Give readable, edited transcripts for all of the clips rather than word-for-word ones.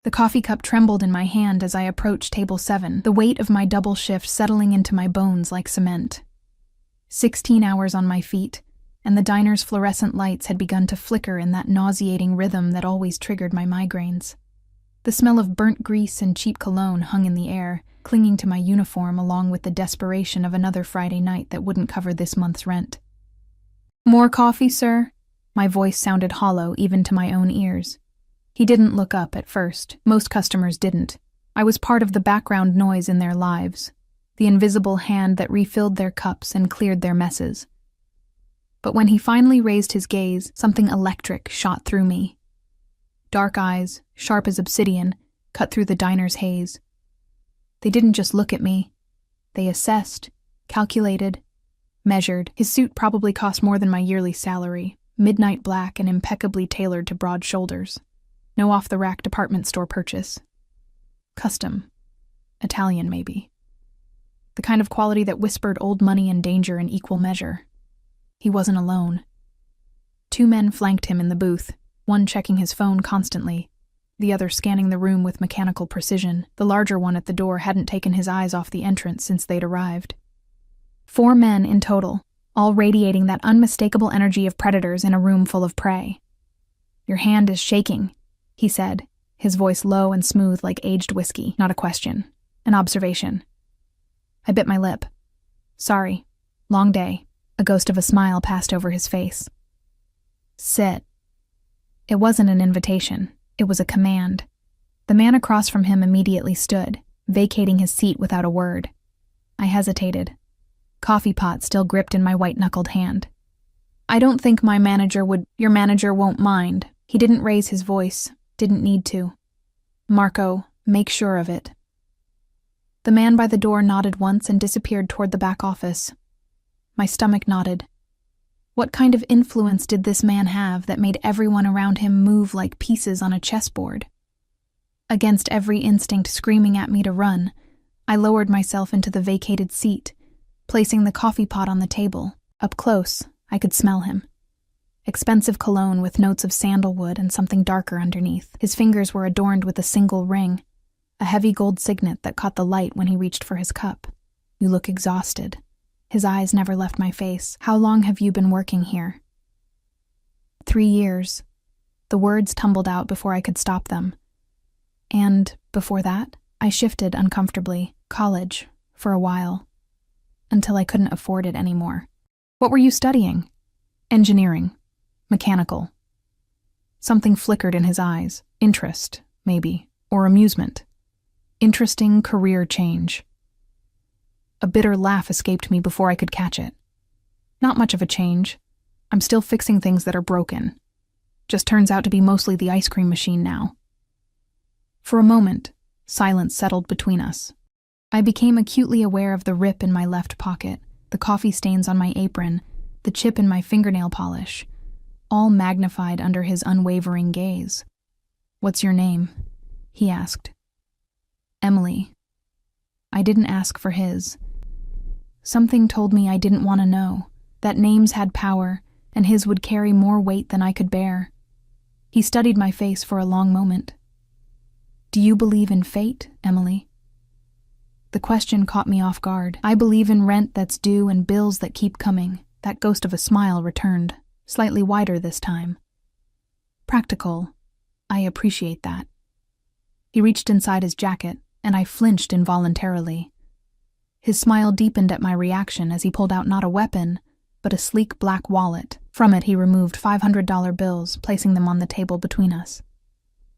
The coffee cup trembled in my hand as I approached table 7, the weight of my double shift settling into my bones like cement. 16 hours on my feet, and the diner's fluorescent lights had begun to flicker in that nauseating rhythm that always triggered my migraines. The smell of burnt grease and cheap cologne hung in the air, clinging to my uniform along with the desperation of another Friday night that wouldn't cover this month's rent. "More coffee, sir?" My voice sounded hollow even to my own ears. He didn't look up at first. Most customers didn't. I was part of the background noise in their lives, the invisible hand that refilled their cups and cleared their messes. But when he finally raised his gaze, something electric shot through me. Dark eyes, sharp as obsidian, cut through the diner's haze. They didn't just look at me. They assessed, calculated, measured. His suit probably cost more than my yearly salary, midnight black and impeccably tailored to broad shoulders. No off-the-rack department store purchase. Custom. Italian, maybe. The kind of quality that whispered old money and danger in equal measure. He wasn't alone. 2 men flanked him in the booth, one checking his phone constantly, the other scanning the room with mechanical precision. The larger one at the door hadn't taken his eyes off the entrance since they'd arrived. 4 men in total, all radiating that unmistakable energy of predators in a room full of prey. "Your hand is shaking," he said, his voice low and smooth like aged whiskey. Not a question, an observation. I bit my lip. "Sorry. Long day." A ghost of a smile passed over his face. "Sit." It wasn't an invitation. It was a command. The man across from him immediately stood, vacating his seat without a word. I hesitated, coffee pot still gripped in my white-knuckled hand. "I don't think my manager would— Your manager won't mind." He didn't raise his voice, didn't need to. "Marco, make sure of it." The man by the door nodded once and disappeared toward the back office. My stomach knotted. What kind of influence did this man have that made everyone around him move like pieces on a chessboard? Against every instinct screaming at me to run, I lowered myself into the vacated seat, placing the coffee pot on the table. Up close, I could smell him. Expensive cologne with notes of sandalwood and something darker underneath. His fingers were adorned with a single ring, a heavy gold signet that caught the light when he reached for his cup. "You look exhausted." His eyes never left my face. "How long have you been working here?" 3 years. The words tumbled out before I could stop them. And before that, I shifted uncomfortably. College, for a while. Until I couldn't afford it anymore. "What were you studying?" "Engineering. Mechanical." Something flickered in his eyes. Interest, maybe, or amusement. Interesting career change. A bitter laugh escaped me before I could catch it. "Not much of a change. I'm still fixing things that are broken. Just turns out to be mostly the ice cream machine now." For a moment, silence settled between us. I became acutely aware of the rip in my left pocket, the coffee stains on my apron, the chip in my fingernail polish, all magnified under his unwavering gaze. "What's your name?" he asked. "Emily." I didn't ask for his. Something told me I didn't want to know, that names had power, and his would carry more weight than I could bear. He studied my face for a long moment. "Do you believe in fate, Emily?" The question caught me off guard. "I believe in rent that's due and bills that keep coming." That ghost of a smile returned, slightly wider this time. "Practical. I appreciate that." He reached inside his jacket, and I flinched involuntarily. His smile deepened at my reaction as he pulled out not a weapon, but a sleek black wallet. From it he removed $500 bills, placing them on the table between us.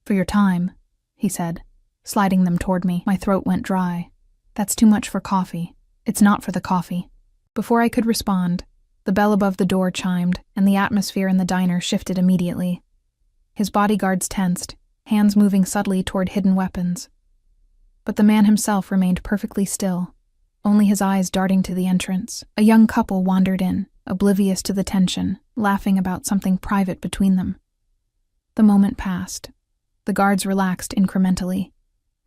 "For your time," he said, sliding them toward me. My throat went dry. "That's too much for coffee." "It's not for the coffee." Before I could respond, the bell above the door chimed, and the atmosphere in the diner shifted immediately. His bodyguards tensed, hands moving subtly toward hidden weapons. But the man himself remained perfectly still, only his eyes darting to the entrance. A young couple wandered in, oblivious to the tension, laughing about something private between them. The moment passed. The guards relaxed incrementally,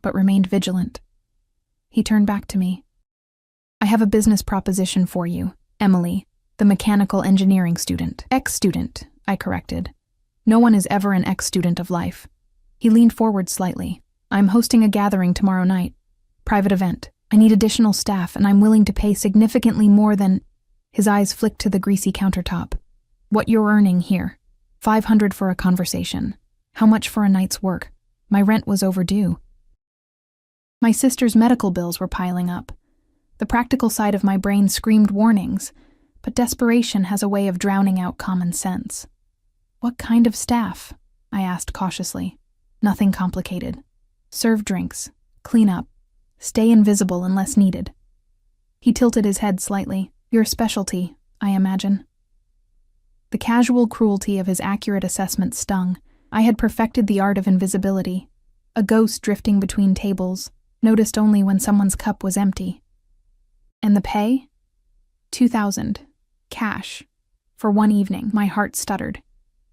but remained vigilant. He turned back to me. "I have a business proposition for you, Emily, the mechanical engineering student." "Ex-student," I corrected. "No one is ever an ex-student of life." He leaned forward slightly, I'm hosting a gathering tomorrow night. Private event. I need additional staff, and I'm willing to pay significantly more than— His eyes flicked to the greasy countertop. What you're earning here. $500 for a conversation. How much for a night's work? My rent was overdue. My sister's medical bills were piling up. The practical side of my brain screamed warnings, but desperation has a way of drowning out common sense. What kind of staff? I asked cautiously. Nothing complicated. Serve drinks, clean up, stay invisible unless needed. He tilted his head slightly. Your specialty, I imagine. The casual cruelty of his accurate assessment stung. I had perfected the art of invisibility, a ghost drifting between tables, noticed only when someone's cup was empty. And the pay? $2,000. Cash. For one evening, my heart stuttered.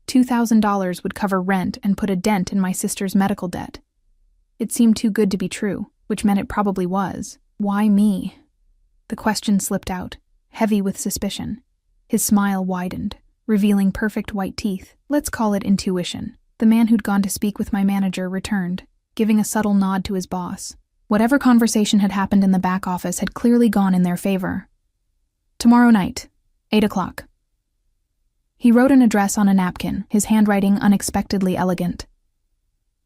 $2,000 would cover rent and put a dent in my sister's medical debt. It seemed too good to be true, which meant it probably was. Why me? The question slipped out, heavy with suspicion. His smile widened, revealing perfect white teeth. Let's call it intuition. The man who'd gone to speak with my manager returned, giving a subtle nod to his boss. Whatever conversation had happened in the back office had clearly gone in their favor. Tomorrow night, 8 o'clock. He wrote an address on a napkin, his handwriting unexpectedly elegant.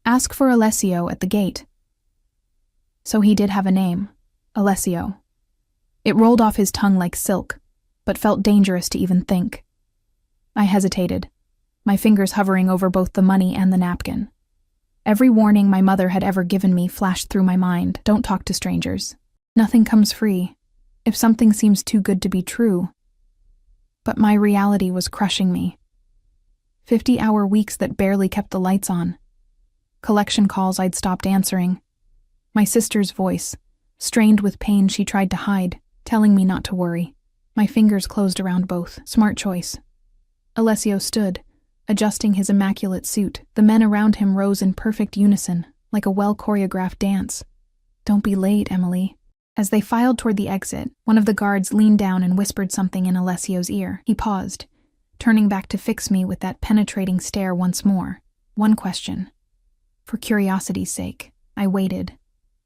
Ask for Alessio at the gate. So he did have a name, Alessio. It rolled off his tongue like silk, but felt dangerous to even think. I hesitated, my fingers hovering over both the money and the napkin. Every warning my mother had ever given me flashed through my mind. Don't talk to strangers. Nothing comes free. If something seems too good to be true. But my reality was crushing me. 50-hour weeks that barely kept the lights on. Collection calls I'd stopped answering. My sister's voice, strained with pain she tried to hide, telling me not to worry. My fingers closed around both. Smart choice. Alessio stood, adjusting his immaculate suit. The men around him rose in perfect unison, like a well-choreographed dance. Don't be late, Emily. As they filed toward the exit, one of the guards leaned down and whispered something in Alessio's ear. He paused, turning back to fix me with that penetrating stare once more. One question. For curiosity's sake, I waited,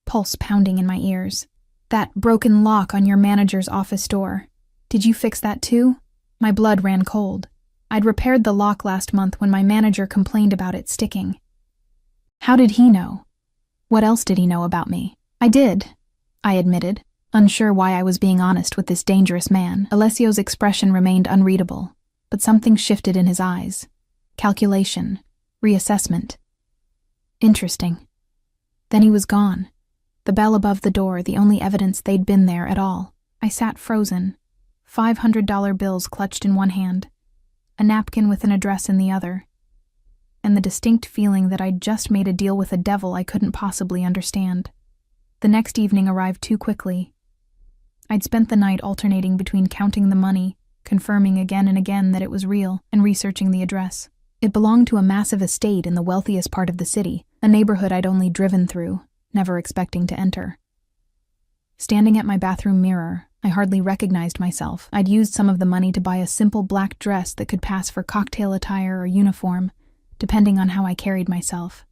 pulse pounding in my ears. That broken lock on your manager's office door. Did you fix that too? My blood ran cold. I'd repaired the lock last month when my manager complained about it sticking. How did he know? What else did he know about me? I did, I admitted, unsure why I was being honest with this dangerous man. Alessio's expression remained unreadable, but something shifted in his eyes. Calculation. Reassessment. Interesting. Then he was gone. The bell above the door, the only evidence they'd been there at all. I sat frozen, $500 bills clutched in one hand, a napkin with an address in the other, and the distinct feeling that I'd just made a deal with a devil I couldn't possibly understand. The next evening arrived too quickly. I'd spent the night alternating between counting the money, confirming again and again that it was real, and researching the address. It belonged to a massive estate in the wealthiest part of the city, a neighborhood I'd only driven through, never expecting to enter. Standing at my bathroom mirror, I hardly recognized myself. I'd used some of the money to buy a simple black dress that could pass for cocktail attire or uniform, depending on how I carried myself.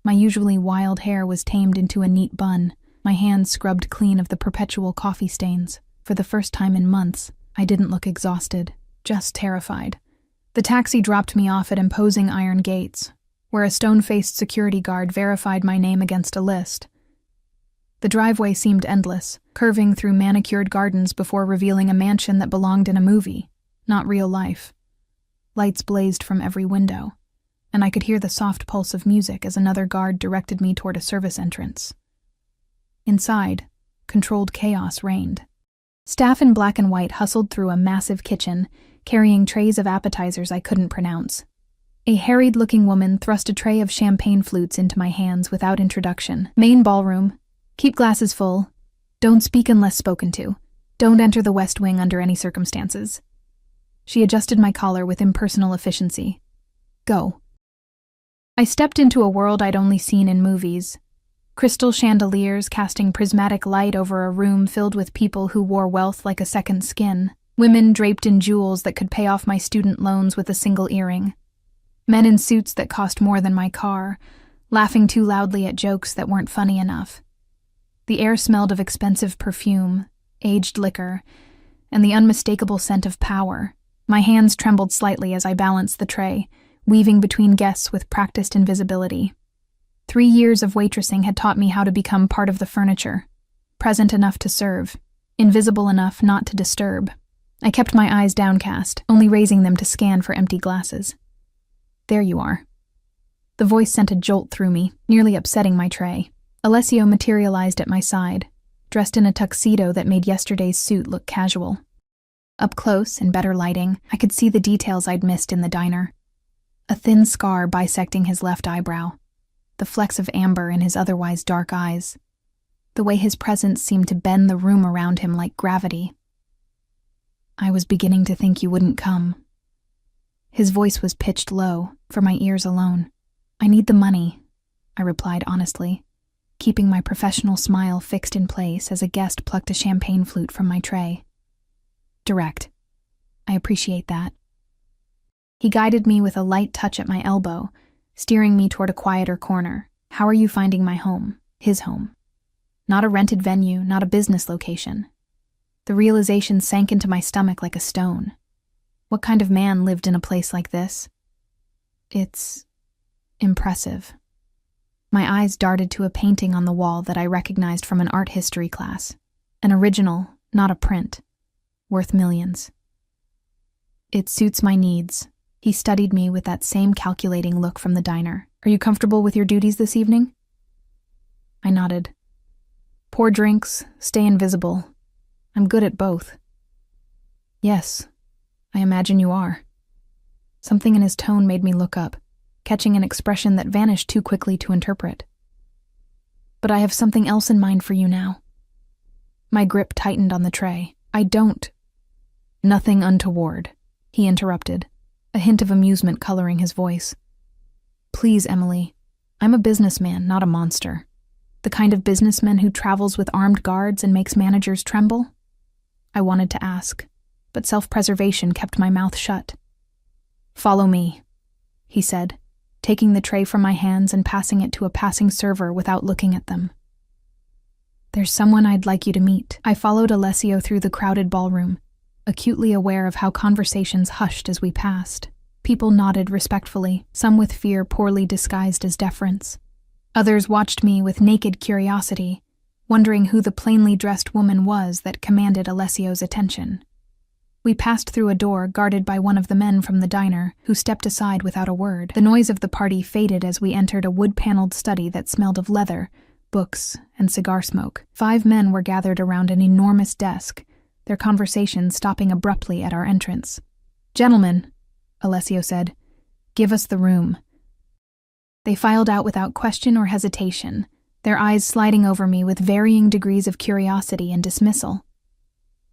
My usually wild hair was tamed into a neat bun, my hands scrubbed clean of the perpetual coffee stains. For the first time in months, I didn't look exhausted, just terrified. The taxi dropped me off at imposing iron gates, where a stone-faced security guard verified my name against a list. The driveway seemed endless, curving through manicured gardens before revealing a mansion that belonged in a movie, not real life. Lights blazed from every window, and I could hear the soft pulse of music as another guard directed me toward a service entrance. Inside, controlled chaos reigned. Staff in black and white hustled through a massive kitchen, carrying trays of appetizers I couldn't pronounce. A harried-looking woman thrust a tray of champagne flutes into my hands without introduction. Main ballroom. Keep glasses full. Don't speak unless spoken to. Don't enter the West Wing under any circumstances. She adjusted my collar with impersonal efficiency. Go. I stepped into a world I'd only seen in movies. Crystal chandeliers casting prismatic light over a room filled with people who wore wealth like a second skin. Women draped in jewels that could pay off my student loans with a single earring. Men in suits that cost more than my car, laughing too loudly at jokes that weren't funny enough. The air smelled of expensive perfume, aged liquor, and the unmistakable scent of power. My hands trembled slightly as I balanced the tray, weaving between guests with practiced invisibility. 3 years of waitressing had taught me how to become part of the furniture, present enough to serve, invisible enough not to disturb. I kept my eyes downcast, only raising them to scan for empty glasses. There you are. The voice sent a jolt through me, nearly upsetting my tray. Alessio materialized at my side, dressed in a tuxedo that made yesterday's suit look casual. Up close, in better lighting, I could see the details I'd missed in the diner. A thin scar bisecting his left eyebrow, the flecks of amber in his otherwise dark eyes, the way his presence seemed to bend the room around him like gravity. I was beginning to think you wouldn't come. His voice was pitched low, for my ears alone. I need the money, I replied honestly, keeping my professional smile fixed in place as a guest plucked a champagne flute from my tray. Direct. I appreciate that. He guided me with a light touch at my elbow, steering me toward a quieter corner. How are you finding my home? His home. Not a rented venue, not a business location. The realization sank into my stomach like a stone. What kind of man lived in a place like this? It's impressive. My eyes darted to a painting on the wall that I recognized from an art history class. An original, not a print. Worth millions. It suits my needs. He studied me with that same calculating look from the diner. Are you comfortable with your duties this evening? I nodded. Pour drinks, stay invisible. I'm good at both. Yes, I imagine you are. Something in his tone made me look up, catching an expression that vanished too quickly to interpret. But I have something else in mind for you now. My grip tightened on the tray. I don't. Nothing untoward, he interrupted, a hint of amusement coloring his voice. Please, Emily, I'm a businessman, not a monster. The kind of businessman who travels with armed guards and makes managers tremble? I wanted to ask, but self-preservation kept my mouth shut. Follow me, he said, taking the tray from my hands and passing it to a passing server without looking at them. There's someone I'd like you to meet. I followed Alessio through the crowded ballroom, acutely aware of how conversations hushed as we passed. People nodded respectfully, some with fear poorly disguised as deference. Others watched me with naked curiosity, wondering who the plainly dressed woman was that commanded Alessio's attention. We passed through a door guarded by one of the men from the diner, who stepped aside without a word. The noise of the party faded as we entered a wood-paneled study that smelled of leather, books, and cigar smoke. 5 men were gathered around an enormous desk, their conversation stopping abruptly at our entrance. Gentlemen, Alessio said, give us the room. They filed out without question or hesitation, their eyes sliding over me with varying degrees of curiosity and dismissal.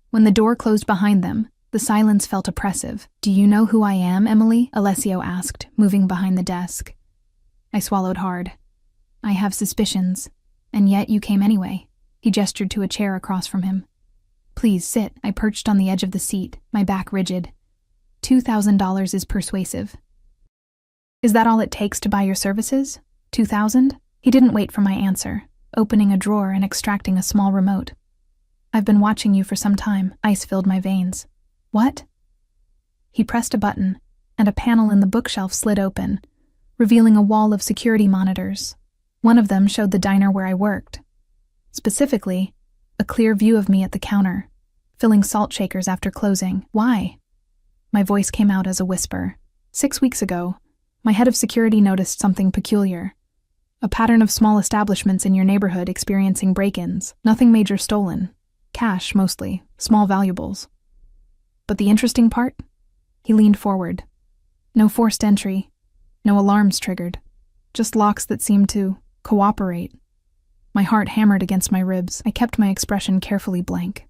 When the door closed behind them, the silence felt oppressive. Do you know who I am, Emily? Alessio asked, moving behind the desk. I swallowed hard. I have suspicions, and yet you came anyway. He gestured to a chair across from him. Please sit. I perched on the edge of the seat, my back rigid. $2,000 is persuasive. Is that all it takes to buy your services? 2,000? He didn't wait for my answer, opening a drawer and extracting a small remote. I've been watching you for some time. Ice filled my veins. What? He pressed a button, and a panel in the bookshelf slid open, revealing a wall of security monitors. One of them showed the diner where I worked. Specifically, a clear view of me at the counter, filling salt shakers after closing. Why? My voice came out as a whisper. 6 weeks ago, my head of security noticed something peculiar. A pattern of small establishments in your neighborhood experiencing break-ins. Nothing major stolen. Cash, mostly. Small valuables. But the interesting part? He leaned forward. No forced entry. No alarms triggered. Just locks that seemed to cooperate. My heart hammered against my ribs. I kept my expression carefully blank.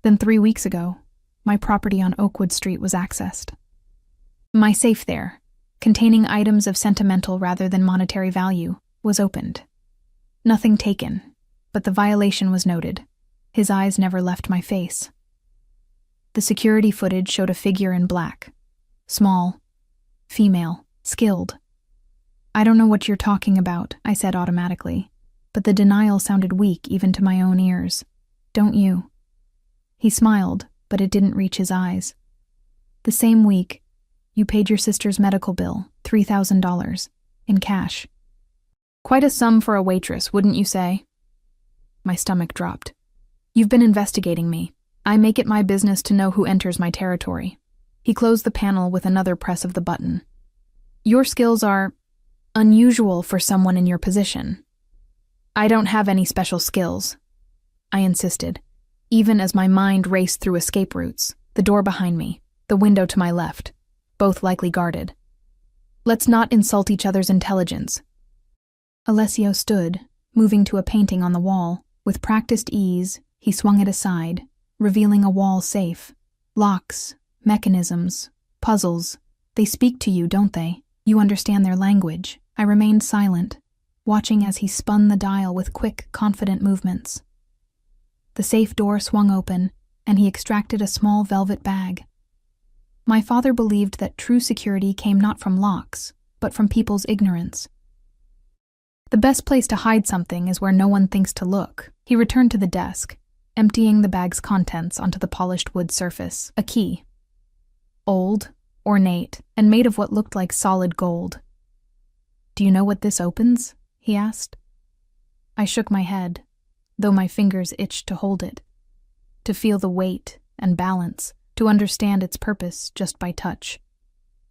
Then 3 weeks ago, my property on Oakwood Street was accessed. My safe there, containing items of sentimental rather than monetary value, was opened. Nothing taken, but the violation was noted. His eyes never left my face. The security footage showed a figure in black. Small, female, skilled. I don't know what you're talking about, I said automatically, but the denial sounded weak even to my own ears. Don't you? He smiled, but it didn't reach his eyes. The same week, you paid your sister's medical bill, $3,000, in cash. Quite a sum for a waitress, wouldn't you say? My stomach dropped. You've been investigating me. I make it my business to know who enters my territory. He closed the panel with another press of the button. Your skills are unusual for someone in your position. I don't have any special skills, I insisted, even as my mind raced through escape routes, the door behind me, the window to my left, both likely guarded. Let's not insult each other's intelligence. Alessio stood, moving to a painting on the wall. With practiced ease, he swung it aside, revealing a wall safe. Locks, mechanisms, puzzles. They speak to you, don't they? You understand their language. I remained silent, watching as he spun the dial with quick, confident movements. The safe door swung open, and he extracted a small velvet bag. My father believed that true security came not from locks, but from people's ignorance. The best place to hide something is where no one thinks to look. He returned to the desk, emptying the bag's contents onto the polished wood surface. A key. Old, ornate, and made of what looked like solid gold. Do you know what this opens? He asked. I shook my head, though my fingers itched to hold it, to feel the weight and balance, to understand its purpose just by touch.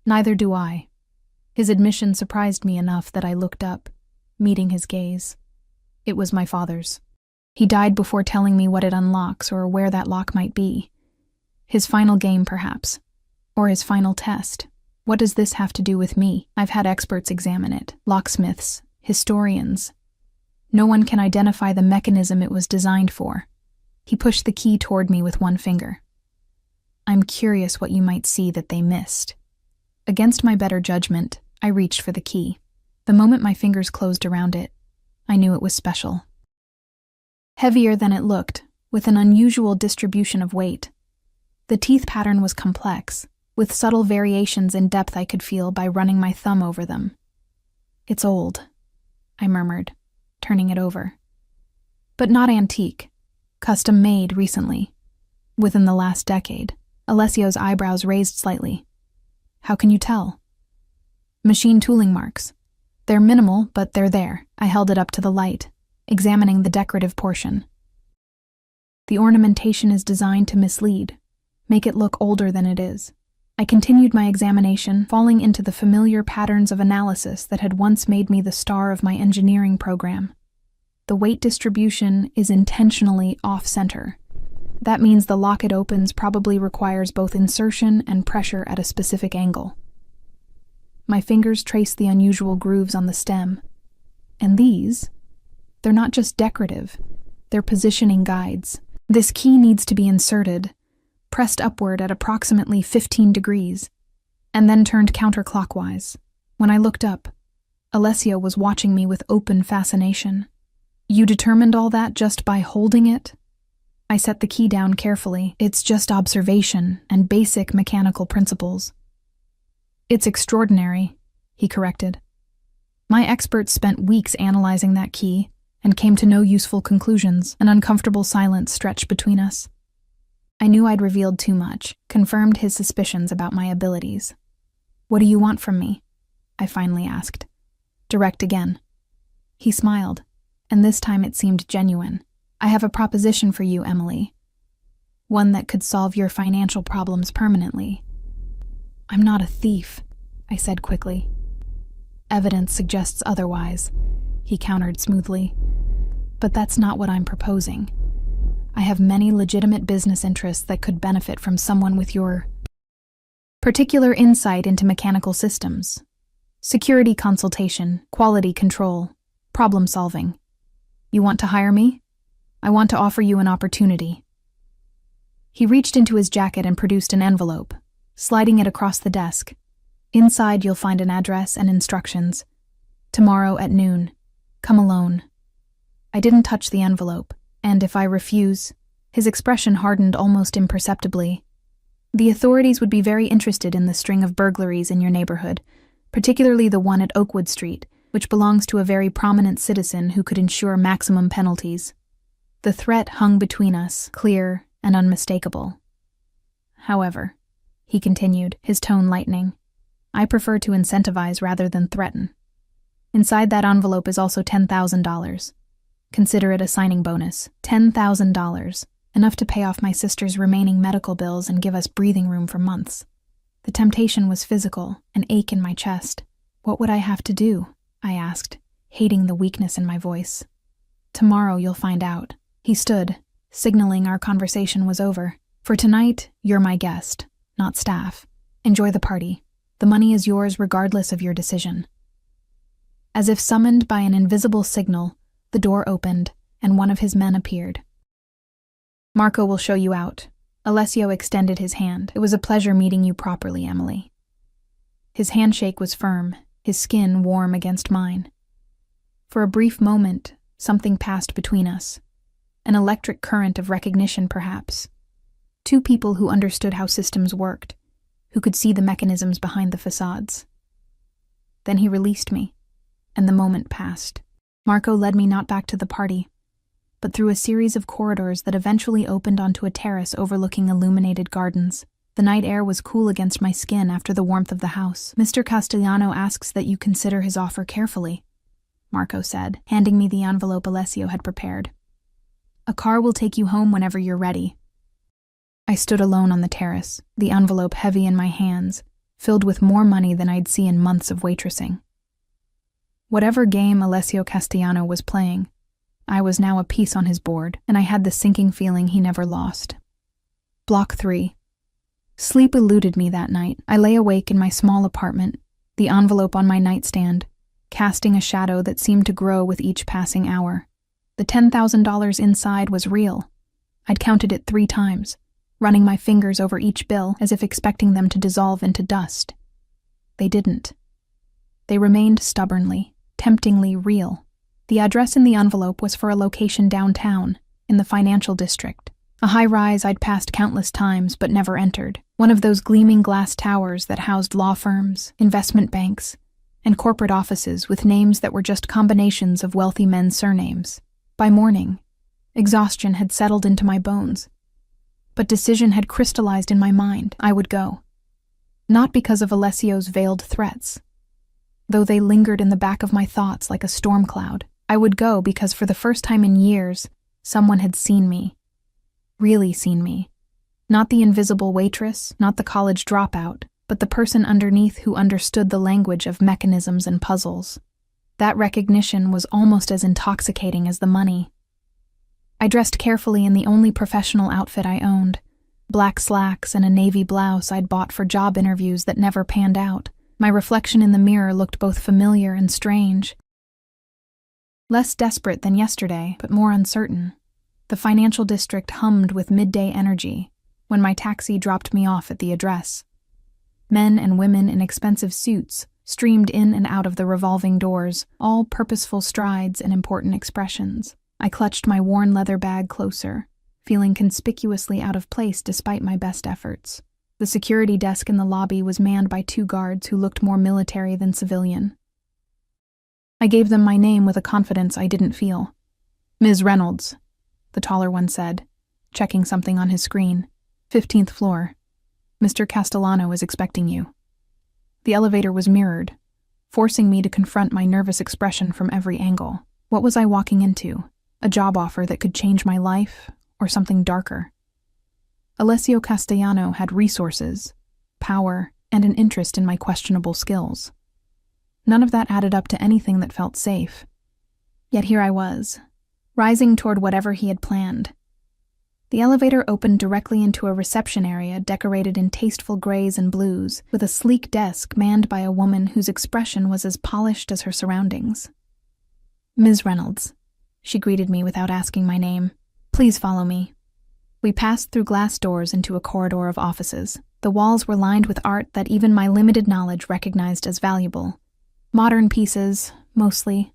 Neither do I. His admission surprised me enough that I looked up, meeting his gaze. It was my father's. He died before telling me what it unlocks or where that lock might be. His final game, perhaps. Or his final test. What does this have to do with me? I've had experts examine it. Locksmiths, historians. No one can identify the mechanism it was designed for. He pushed the key toward me with one finger. I'm curious what you might see that they missed. Against my better judgment, I reached for the key. The moment my fingers closed around it, I knew it was special. Heavier than it looked, with an unusual distribution of weight. The teeth pattern was complex, with subtle variations in depth I could feel by running my thumb over them. It's old, I murmured, turning it over. But not antique. Custom-made recently. Within the last decade. Alessio's eyebrows raised slightly. How can you tell? Machine tooling marks. They're minimal, but they're there. I held it up to the light, examining the decorative portion. The ornamentation is designed to mislead, make it look older than it is. I continued my examination, falling into the familiar patterns of analysis that had once made me the star of my engineering program. The weight distribution is intentionally off-center. That means the lock it opens probably requires both insertion and pressure at a specific angle. My fingers traced the unusual grooves on the stem. And these, they're not just decorative, they're positioning guides. This key needs to be inserted, pressed upward at approximately 15 degrees, and then turned counterclockwise. When I looked up, Alessio was watching me with open fascination. You determined all that just by holding it? I set the key down carefully. It's just observation and basic mechanical principles. It's extraordinary, he corrected. My experts spent weeks analyzing that key and came to no useful conclusions. An uncomfortable silence stretched between us. I knew I'd revealed too much, confirmed his suspicions about my abilities. What do you want from me? I finally asked. Direct again. He smiled, and this time it seemed genuine. I have a proposition for you, Emily. One that could solve your financial problems permanently. I'm not a thief, I said quickly. Evidence suggests otherwise, he countered smoothly. But that's not what I'm proposing. I have many legitimate business interests that could benefit from someone with your particular insight into mechanical systems. Security consultation, quality control, problem solving. You want to hire me? I want to offer you an opportunity. He reached into his jacket and produced an envelope, sliding it across the desk. Inside you'll find an address and instructions. Tomorrow at noon. Come alone. I didn't touch the envelope, and if I refuse, his expression hardened almost imperceptibly. The authorities would be very interested in the string of burglaries in your neighborhood, particularly the one at Oakwood Street, which belongs to a very prominent citizen who could ensure maximum penalties. The threat hung between us, clear and unmistakable. However, he continued, his tone lightening, I prefer to incentivize rather than threaten. Inside that envelope is also $10,000. Consider it a signing bonus. $10,000, enough to pay off my sister's remaining medical bills and give us breathing room for months. The temptation was physical, an ache in my chest. What would I have to do? I asked, hating the weakness in my voice. Tomorrow you'll find out. He stood, signaling our conversation was over. For tonight, you're my guest, not staff. Enjoy the party. The money is yours regardless of your decision. As if summoned by an invisible signal, the door opened, and one of his men appeared. Marco will show you out. Alessio extended his hand. It was a pleasure meeting you properly, Emily. His handshake was firm, his skin warm against mine. For a brief moment, something passed between us. An electric current of recognition, perhaps. Two people who understood how systems worked, who could see the mechanisms behind the facades. Then he released me, and the moment passed. Marco led me not back to the party, but through a series of corridors that eventually opened onto a terrace overlooking illuminated gardens. The night air was cool against my skin after the warmth of the house. Mr. Castellano asks that you consider his offer carefully, Marco said, handing me the envelope Alessio had prepared. A car will take you home whenever you're ready. I stood alone on the terrace, the envelope heavy in my hands, filled with more money than I'd seen in months of waitressing. Whatever game Alessio Castellano was playing, I was now a piece on his board, and I had the sinking feeling he never lost. Block 3. Sleep eluded me that night. I lay awake in my small apartment, the envelope on my nightstand, casting a shadow that seemed to grow with each passing hour. The $10,000 inside was real. I'd counted it 3 times, running my fingers over each bill as if expecting them to dissolve into dust. They didn't. They remained stubbornly, temptingly real. The address in the envelope was for a location downtown, in the financial district. A high-rise I'd passed countless times but never entered. One of those gleaming glass towers that housed law firms, investment banks, and corporate offices with names that were just combinations of wealthy men's surnames. By morning, exhaustion had settled into my bones. But decision had crystallized in my mind. I would go. Not because of Alessio's veiled threats, though they lingered in the back of my thoughts like a storm cloud. I would go because for the first time in years, someone had seen me. Really seen me. Not the invisible waitress, not the college dropout, but the person underneath who understood the language of mechanisms and puzzles. That recognition was almost as intoxicating as the money. I dressed carefully in the only professional outfit I owned, black slacks and a navy blouse I'd bought for job interviews that never panned out. My reflection in the mirror looked both familiar and strange. Less desperate than yesterday, but more uncertain. The financial district hummed with midday energy when my taxi dropped me off at the address. Men and women in expensive suits streamed in and out of the revolving doors, all purposeful strides and important expressions. I clutched my worn leather bag closer, feeling conspicuously out of place despite my best efforts. The security desk in the lobby was manned by 2 guards who looked more military than civilian. I gave them my name with a confidence I didn't feel. Ms. Reynolds, the taller one said, checking something on his screen. 15th floor. Mr. Castellano is expecting you. The elevator was mirrored, forcing me to confront my nervous expression from every angle. What was I walking into? A job offer that could change my life, or something darker? Alessio Castellano had resources, power, and an interest in my questionable skills. None of that added up to anything that felt safe. Yet here I was, rising toward whatever he had planned. The elevator opened directly into a reception area decorated in tasteful grays and blues, with a sleek desk manned by a woman whose expression was as polished as her surroundings. Ms. Reynolds, she greeted me without asking my name. Please follow me. We passed through glass doors into a corridor of offices. The walls were lined with art that even my limited knowledge recognized as valuable. Modern pieces, mostly.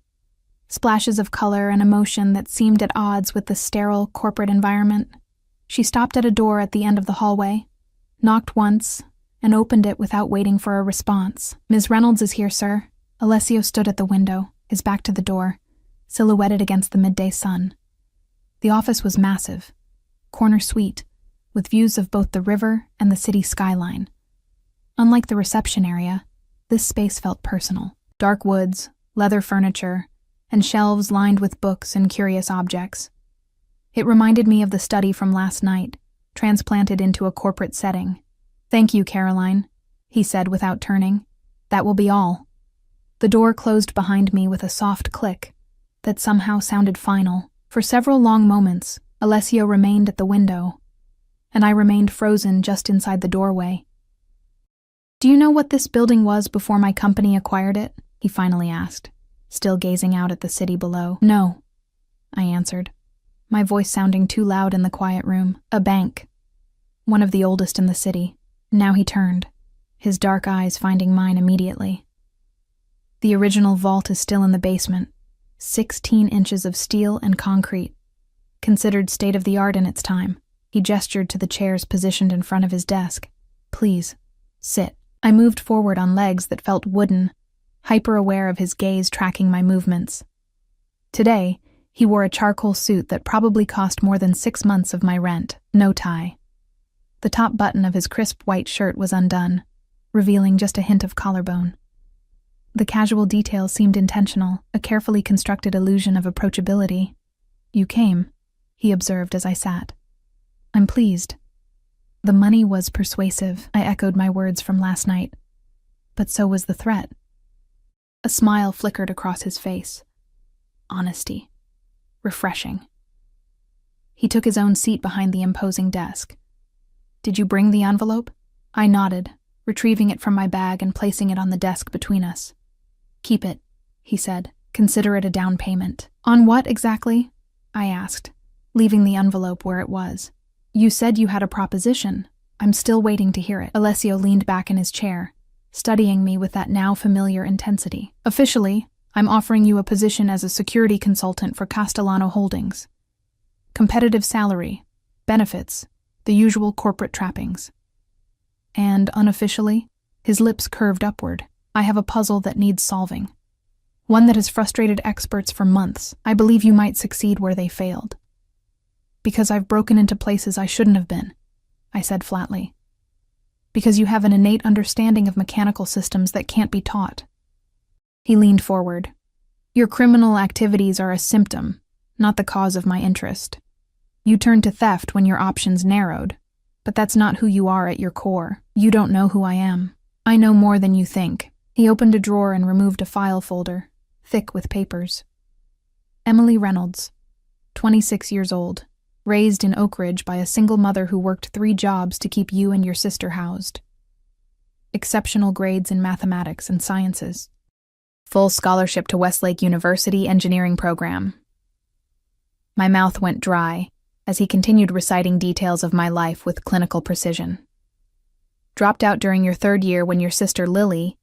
Splashes of color and emotion that seemed at odds with the sterile corporate environment. She stopped at a door at the end of the hallway, knocked once, and opened it without waiting for a response. Ms. Reynolds is here, sir. Alessio stood at the window, his back to the door, silhouetted against the midday sun. The office was massive, corner suite, with views of both the river and the city skyline. Unlike the reception area, this space felt personal. Dark woods, leather furniture, and shelves lined with books and curious objects. It reminded me of the study from last night, transplanted into a corporate setting. "Thank you, Caroline," he said without turning. "That will be all." The door closed behind me with a soft click that somehow sounded final. For several long moments, Alessio remained at the window, and I remained frozen just inside the doorway. "Do you know what this building was before my company acquired it?" he finally asked, still gazing out at the city below. "No," I answered, my voice sounding too loud in the quiet room. "A bank. One of the oldest in the city." Now he turned, his dark eyes finding mine immediately. "The original vault is still in the basement, 16 inches of steel and concrete, considered state-of-the-art in its time." He gestured to the chairs positioned in front of his desk. "Please, sit." I moved forward on legs that felt wooden, hyper-aware of his gaze tracking my movements. Today, he wore a charcoal suit that probably cost more than 6 months of my rent, no tie. The top button of his crisp white shirt was undone, revealing just a hint of collarbone. The casual details seemed intentional, a carefully constructed illusion of approachability. "You came," he observed as I sat. "I'm pleased." The money was persuasive. I echoed my words from last night. But so was the threat. A smile flickered across his face. Honesty. Refreshing. He took his own seat behind the imposing desk. "Did you bring the envelope?" I nodded, retrieving it from my bag and placing it on the desk between us. "Keep it," he said. "Consider it a down payment." "On what exactly?" I asked, leaving the envelope where it was. "You said you had a proposition. I'm still waiting to hear it." Alessio leaned back in his chair, studying me with that now familiar intensity. "Officially, I'm offering you a position as a security consultant for Castellano Holdings. Competitive salary, benefits, the usual corporate trappings." "And unofficially?" His lips curved upward. "I have a puzzle that needs solving. One that has frustrated experts for months. I believe you might succeed where they failed." "Because I've broken into places I shouldn't have been," I said flatly. "Because you have an innate understanding of mechanical systems that can't be taught." He leaned forward. "Your criminal activities are a symptom, not the cause of my interest. You turned to theft when your options narrowed, but that's not who you are at your core. You don't know who I am. I know more than you think." He opened a drawer and removed a file folder, thick with papers. "Emily Reynolds, 26 years old, raised in Oak Ridge by a single mother who worked 3 jobs to keep you and your sister housed. Exceptional grades in mathematics and sciences. Full scholarship to Westlake University engineering program." My mouth went dry as he continued reciting details of my life with clinical precision. "Dropped out during your 3rd year when your sister Lily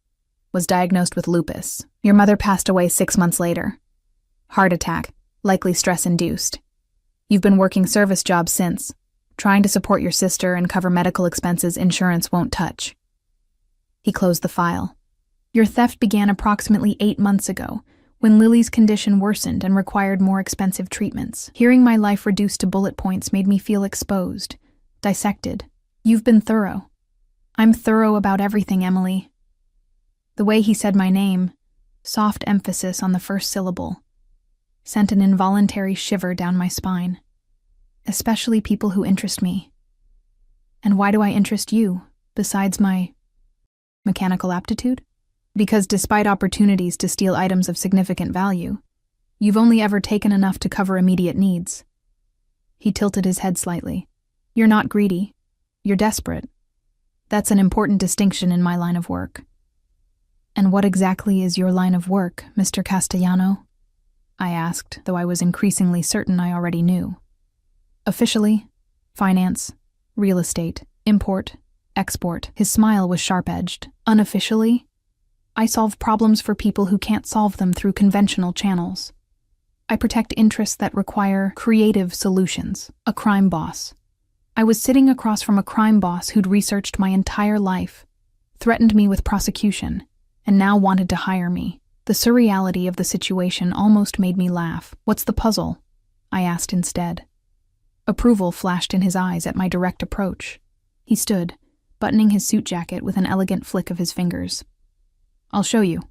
was diagnosed with lupus. Your mother passed away 6 months later. Heart attack, likely stress-induced. You've been working service jobs since, trying to support your sister and cover medical expenses insurance won't touch." He closed the file. "Your theft began approximately 8 months ago, when Lily's condition worsened and required more expensive treatments. Hearing my life reduced to bullet points made me feel exposed, dissected. You've been thorough." "I'm thorough about everything, Emily." The way he said my name, soft emphasis on the first syllable, sent an involuntary shiver down my spine. "Especially people who interest me." "And why do I interest you, besides my mechanical aptitude?" "Because despite opportunities to steal items of significant value, you've only ever taken enough to cover immediate needs." He tilted his head slightly. "You're not greedy. You're desperate. That's an important distinction in my line of work." "And what exactly is your line of work, Mr. Castellano?" I asked, though I was increasingly certain I already knew. "Officially, finance, real estate, import, export." His smile was sharp-edged. "Unofficially, I solve problems for people who can't solve them through conventional channels. I protect interests that require creative solutions." A crime boss. I was sitting across from a crime boss who'd researched my entire life, threatened me with prosecution, and now wanted to hire me. The surreality of the situation almost made me laugh. "What's the puzzle?" I asked instead. Approval flashed in his eyes at my direct approach. He stood, buttoning his suit jacket with an elegant flick of his fingers. "I'll show you."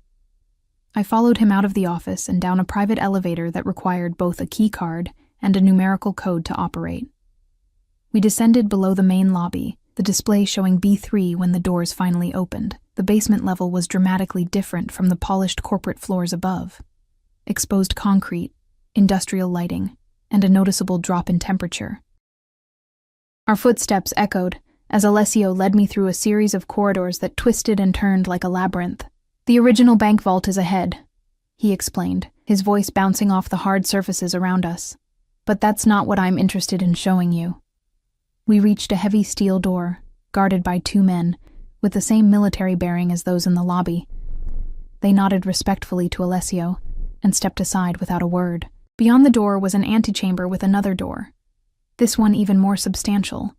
I followed him out of the office and down a private elevator that required both a key card and a numerical code to operate. We descended below the main lobby, the display showing B3 when the doors finally opened. The basement level was dramatically different from the polished corporate floors above. Exposed concrete, industrial lighting, and a noticeable drop in temperature. Our footsteps echoed as Alessio led me through a series of corridors that twisted and turned like a labyrinth. "The original bank vault is ahead," he explained, his voice bouncing off the hard surfaces around us. "But that's not what I'm interested in showing you." We reached a heavy steel door, guarded by 2 men, with the same military bearing as those in the lobby. They nodded respectfully to Alessio and stepped aside without a word. Beyond the door was an antechamber with another door, this one even more substantial,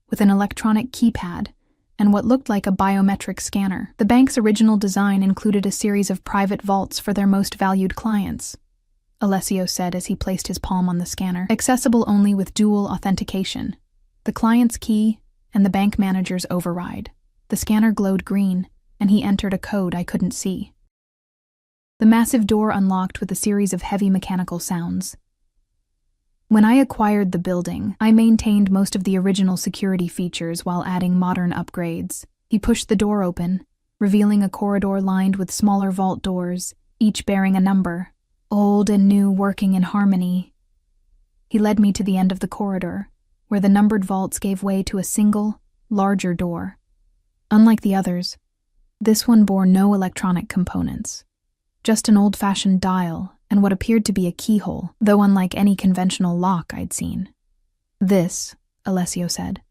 with an electronic keypad and what looked like a biometric scanner. The bank's original design included a series of private vaults for their most valued clients, Alessio said as he placed his palm on the scanner, accessible only with dual authentication, the client's key and the bank manager's override. The scanner glowed green, and he entered a code I couldn't see. The massive door unlocked with a series of heavy mechanical sounds. When I acquired the building, I maintained most of the original security features while adding modern upgrades. He pushed the door open, revealing a corridor lined with smaller vault doors, each bearing a number, old and new working in harmony. He led me to the end of the corridor, where the numbered vaults gave way to a single, larger door. Unlike the others, this one bore no electronic components, just an old-fashioned dial and what appeared to be a keyhole, though unlike any conventional lock I'd seen. "This," Alessio said,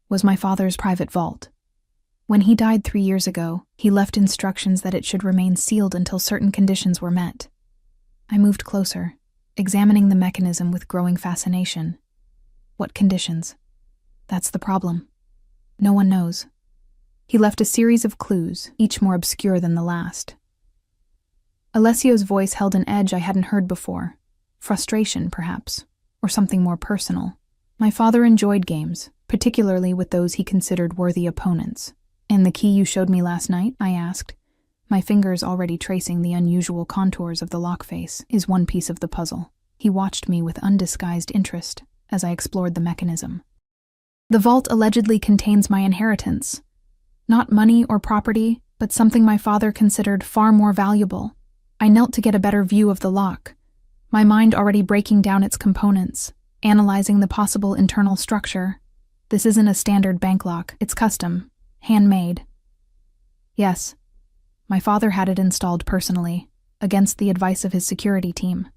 "was my father's private vault. When he died 3 years ago, he left instructions that it should remain sealed until certain conditions were met." I moved closer, examining the mechanism with growing fascination. What conditions? That's the problem. No one knows. He left a series of clues, each more obscure than the last. Alessio's voice held an edge I hadn't heard before. Frustration, perhaps, or something more personal. "My father enjoyed games, particularly with those he considered worthy opponents. And the key you showed me last night?" I asked, my fingers already tracing the unusual contours of the lock face, "is one piece of the puzzle." He watched me with undisguised interest as I explored the mechanism. "The vault allegedly contains my inheritance. Not money or property, but something my father considered far more valuable." I knelt to get a better view of the lock, my mind already breaking down its components, analyzing the possible internal structure. "This isn't a standard bank lock, it's custom, handmade." "Yes. My father had it installed personally, against the advice of his security team."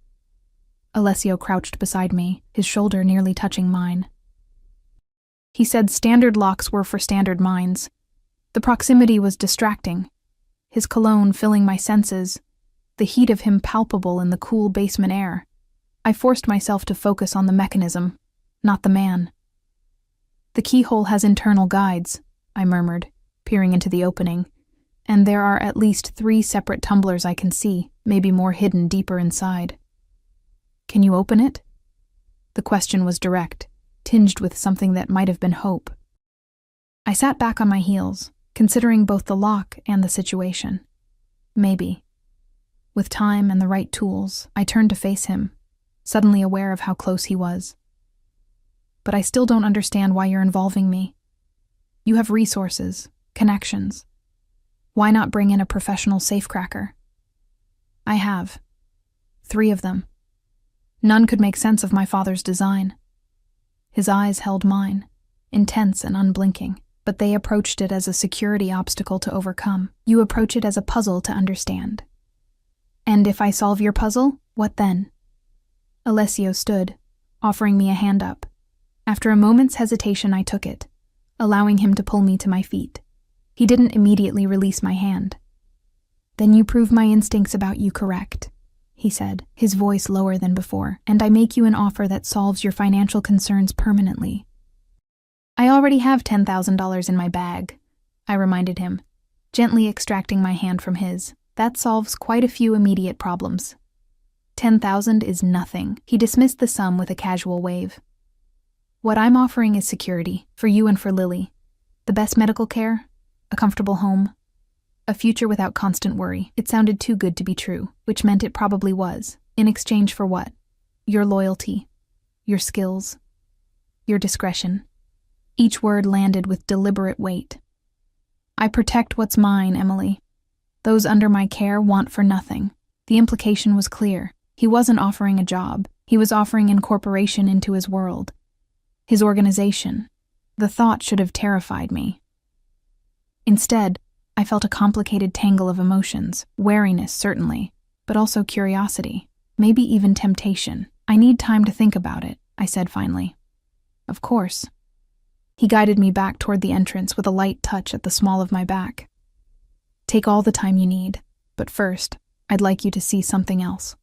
Alessio crouched beside me, his shoulder nearly touching mine. He said standard locks were for standard minds. The proximity was distracting, his cologne filling my senses, the heat of him palpable in the cool basement air. I forced myself to focus on the mechanism, not the man. "The keyhole has internal guides," I murmured, peering into the opening, "and there are at least 3 separate tumblers I can see, maybe more hidden deeper inside." "Can you open it?" The question was direct, tinged with something that might have been hope. I sat back on my heels, considering both the lock and the situation. Maybe. With time and the right tools, I turned to face him, suddenly aware of how close he was. "But I still don't understand why you're involving me. You have resources, connections. Why not bring in a professional safecracker?" "I have. 3 of them. None could make sense of my father's design." His eyes held mine, intense and unblinking, but they approached it as a security obstacle to overcome. "You approach it as a puzzle to understand. And if I solve your puzzle, what then?" Alessio stood, offering me a hand up. After a moment's hesitation, I took it, allowing him to pull me to my feet. He didn't immediately release my hand. "Then you prove my instincts about you correct," he said, his voice lower than before, "and I make you an offer that solves your financial concerns permanently." "I already have $10,000 in my bag," I reminded him, gently extracting my hand from his. That solves quite a few immediate problems. 10,000 is nothing. He dismissed the sum with a casual wave. What I'm offering is security, for you and for Lily. The best medical care, a comfortable home, a future without constant worry. It sounded too good to be true, which meant it probably was. In exchange for what? Your loyalty, your skills, your discretion. Each word landed with deliberate weight. I protect what's mine, Emily. Those under my care want for nothing. The implication was clear. He wasn't offering a job. He was offering incorporation into his world. His organization. The thought should have terrified me. Instead, I felt a complicated tangle of emotions. Wariness, certainly, but also curiosity. Maybe even temptation. I need time to think about it, I said finally. Of course. He guided me back toward the entrance with a light touch at the small of my back. Take all the time you need, but first, I'd like you to see something else.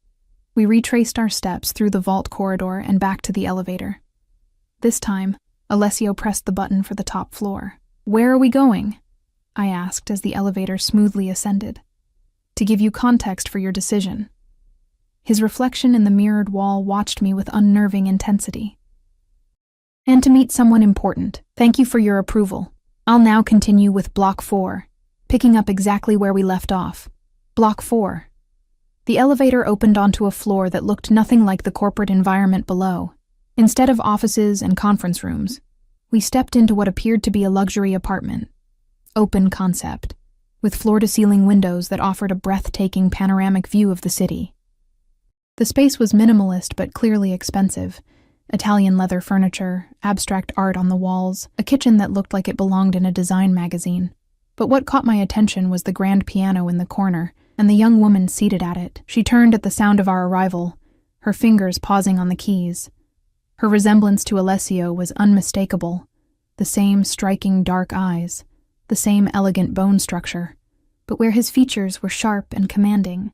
We retraced our steps through the vault corridor and back to the elevator. This time, Alessio pressed the button for the top floor. Where are we going? I asked as the elevator smoothly ascended. To give you context for your decision. His reflection in the mirrored wall watched me with unnerving intensity. And to meet someone important. Thank you for your approval. I'll now continue with Block 4, picking up exactly where we left off. Block 4. The elevator opened onto a floor that looked nothing like the corporate environment below. Instead of offices and conference rooms, we stepped into what appeared to be a luxury apartment. Open concept, with floor-to-ceiling windows that offered a breathtaking panoramic view of the city. The space was minimalist but clearly expensive. Italian leather furniture, abstract art on the walls, a kitchen that looked like it belonged in a design magazine. But what caught my attention was the grand piano in the corner, and the young woman seated at it. She turned at the sound of our arrival, her fingers pausing on the keys. Her resemblance to Alessio was unmistakable. The same striking dark eyes, the same elegant bone structure, but where his features were sharp and commanding,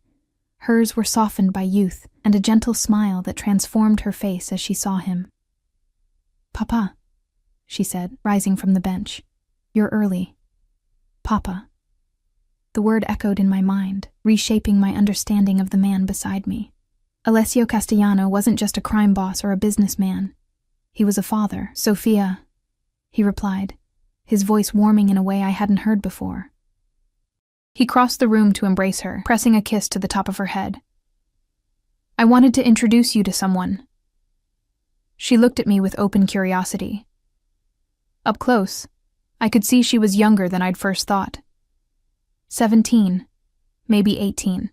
hers were softened by youth and a gentle smile that transformed her face as she saw him. Papa, she said, rising from the bench. You're early. Papa. The word echoed in my mind, reshaping my understanding of the man beside me. Alessio Castellano wasn't just a crime boss or a businessman. He was a father. Sophia, he replied, his voice warming in a way I hadn't heard before. He crossed the room to embrace her, pressing a kiss to the top of her head. I wanted to introduce you to someone. She looked at me with open curiosity. Up close, I could see she was younger than I'd first thought. 17, maybe 18.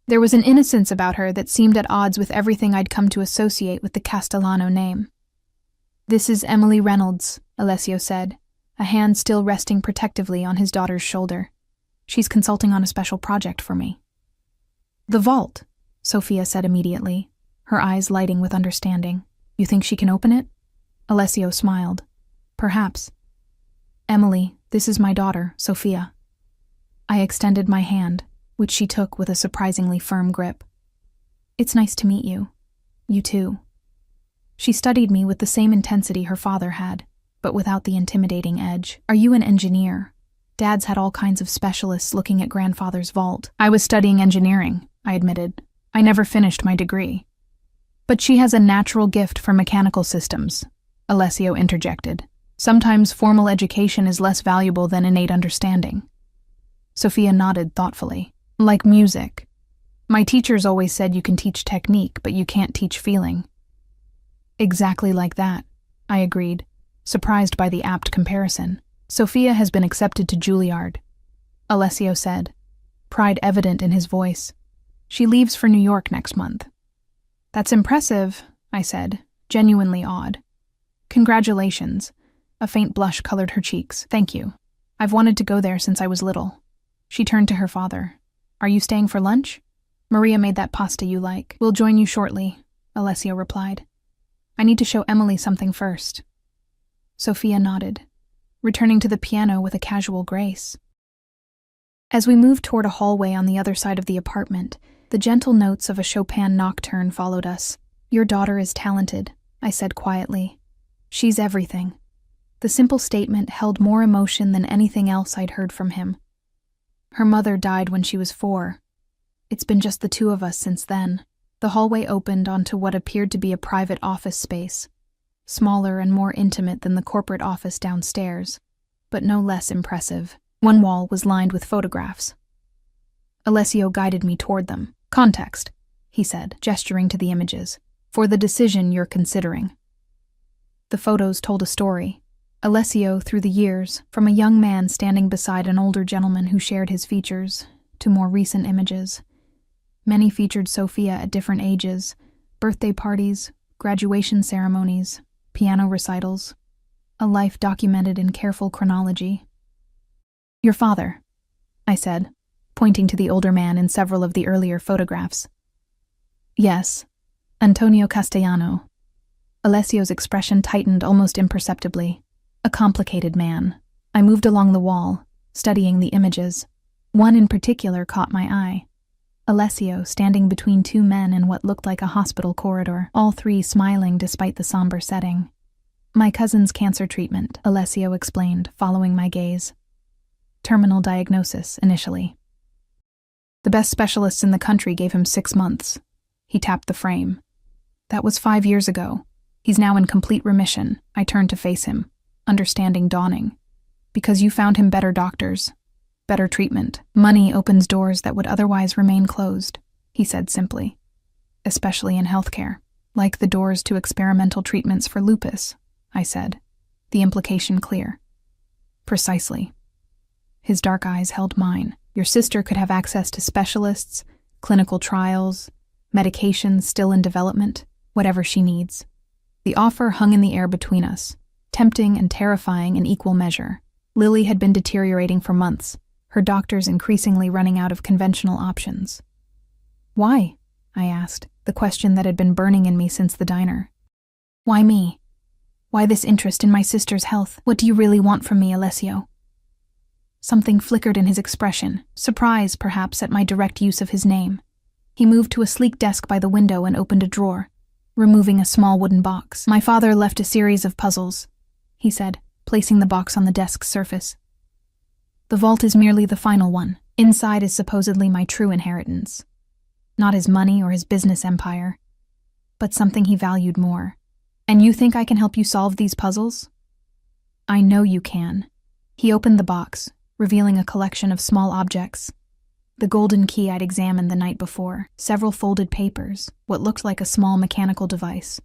There was an innocence about her that seemed at odds with everything I'd come to associate with the Castellano name. This is Emily Reynolds, Alessio said, a hand still resting protectively on his daughter's shoulder. She's consulting on a special project for me. The vault, Sophia said immediately, her eyes lighting with understanding. You think she can open it? Alessio smiled. Perhaps. Emily, this is my daughter, Sophia. I extended my hand, which she took with a surprisingly firm grip. It's nice to meet you. You too. She studied me with the same intensity her father had, but without the intimidating edge. Are you an engineer? Dad's had all kinds of specialists looking at grandfather's vault. I was studying engineering, I admitted. I never finished my degree. But she has a natural gift for mechanical systems, Alessio interjected. Sometimes formal education is less valuable than innate understanding. Sophia nodded thoughtfully. Like music. My teachers always said you can teach technique, but you can't teach feeling. Exactly like that, I agreed, surprised by the apt comparison. Sophia has been accepted to Juilliard, Alessio said, pride evident in his voice. She leaves for New York next month. That's impressive, I said, genuinely awed. Congratulations. A faint blush colored her cheeks. Thank you. I've wanted to go there since I was little. She turned to her father. Are you staying for lunch? Maria made that pasta you like. We'll join you shortly, Alessio replied. I need to show Emily something first. Sophia nodded, returning to the piano with a casual grace. As we moved toward a hallway on the other side of the apartment, the gentle notes of a Chopin nocturne followed us. Your daughter is talented, I said quietly. She's everything. The simple statement held more emotion than anything else I'd heard from him. Her mother died when she was 4. It's been just the two of us since then. The hallway opened onto what appeared to be a private office space, smaller and more intimate than the corporate office downstairs, but no less impressive. One wall was lined with photographs. Alessio guided me toward them. "Context," he said, gesturing to the images, "for the decision you're considering." The photos told a story. Alessio, through the years, from a young man standing beside an older gentleman who shared his features, to more recent images. Many featured Sophia at different ages, birthday parties, graduation ceremonies, piano recitals, a life documented in careful chronology. "Your father," I said, pointing to the older man in several of the earlier photographs. "Yes, Antonio Castellano." Alessio's expression tightened almost imperceptibly. "A complicated man." I moved along the wall, studying the images. One in particular caught my eye. Alessio standing between two men in what looked like a hospital corridor, all three smiling despite the somber setting. "My cousin's cancer treatment," Alessio explained, following my gaze. "Terminal diagnosis, initially. The best specialists in the country gave him 6 months. He tapped the frame. That was 5 years ago. He's now in complete remission." I turned to face him, understanding dawning. "Because you found him better doctors. Better treatment. Money opens doors that would otherwise remain closed," he said simply. "Especially in healthcare. Like the doors to experimental treatments for lupus," I said, the implication clear. "Precisely." His dark eyes held mine. "Your sister could have access to specialists, clinical trials, medications still in development, whatever she needs." The offer hung in the air between us, tempting and terrifying in equal measure. Lily had been deteriorating for months, her doctors increasingly running out of conventional options. "Why?" I asked, the question that had been burning in me since the diner. "Why me? Why this interest in my sister's health? What do you really want from me, Alessio?" Something flickered in his expression, surprise, perhaps, at my direct use of his name. He moved to a sleek desk by the window and opened a drawer, removing a small wooden box. "My father left a series of puzzles," he said, placing the box on the desk's surface. "The vault is merely the final one. Inside is supposedly my true inheritance. Not his money or his business empire, but something he valued more. And you think I can help you solve these puzzles?" "I know you can." He opened the box, revealing a collection of small objects. The golden key I'd examined the night before, several folded papers, what looked like a small mechanical device.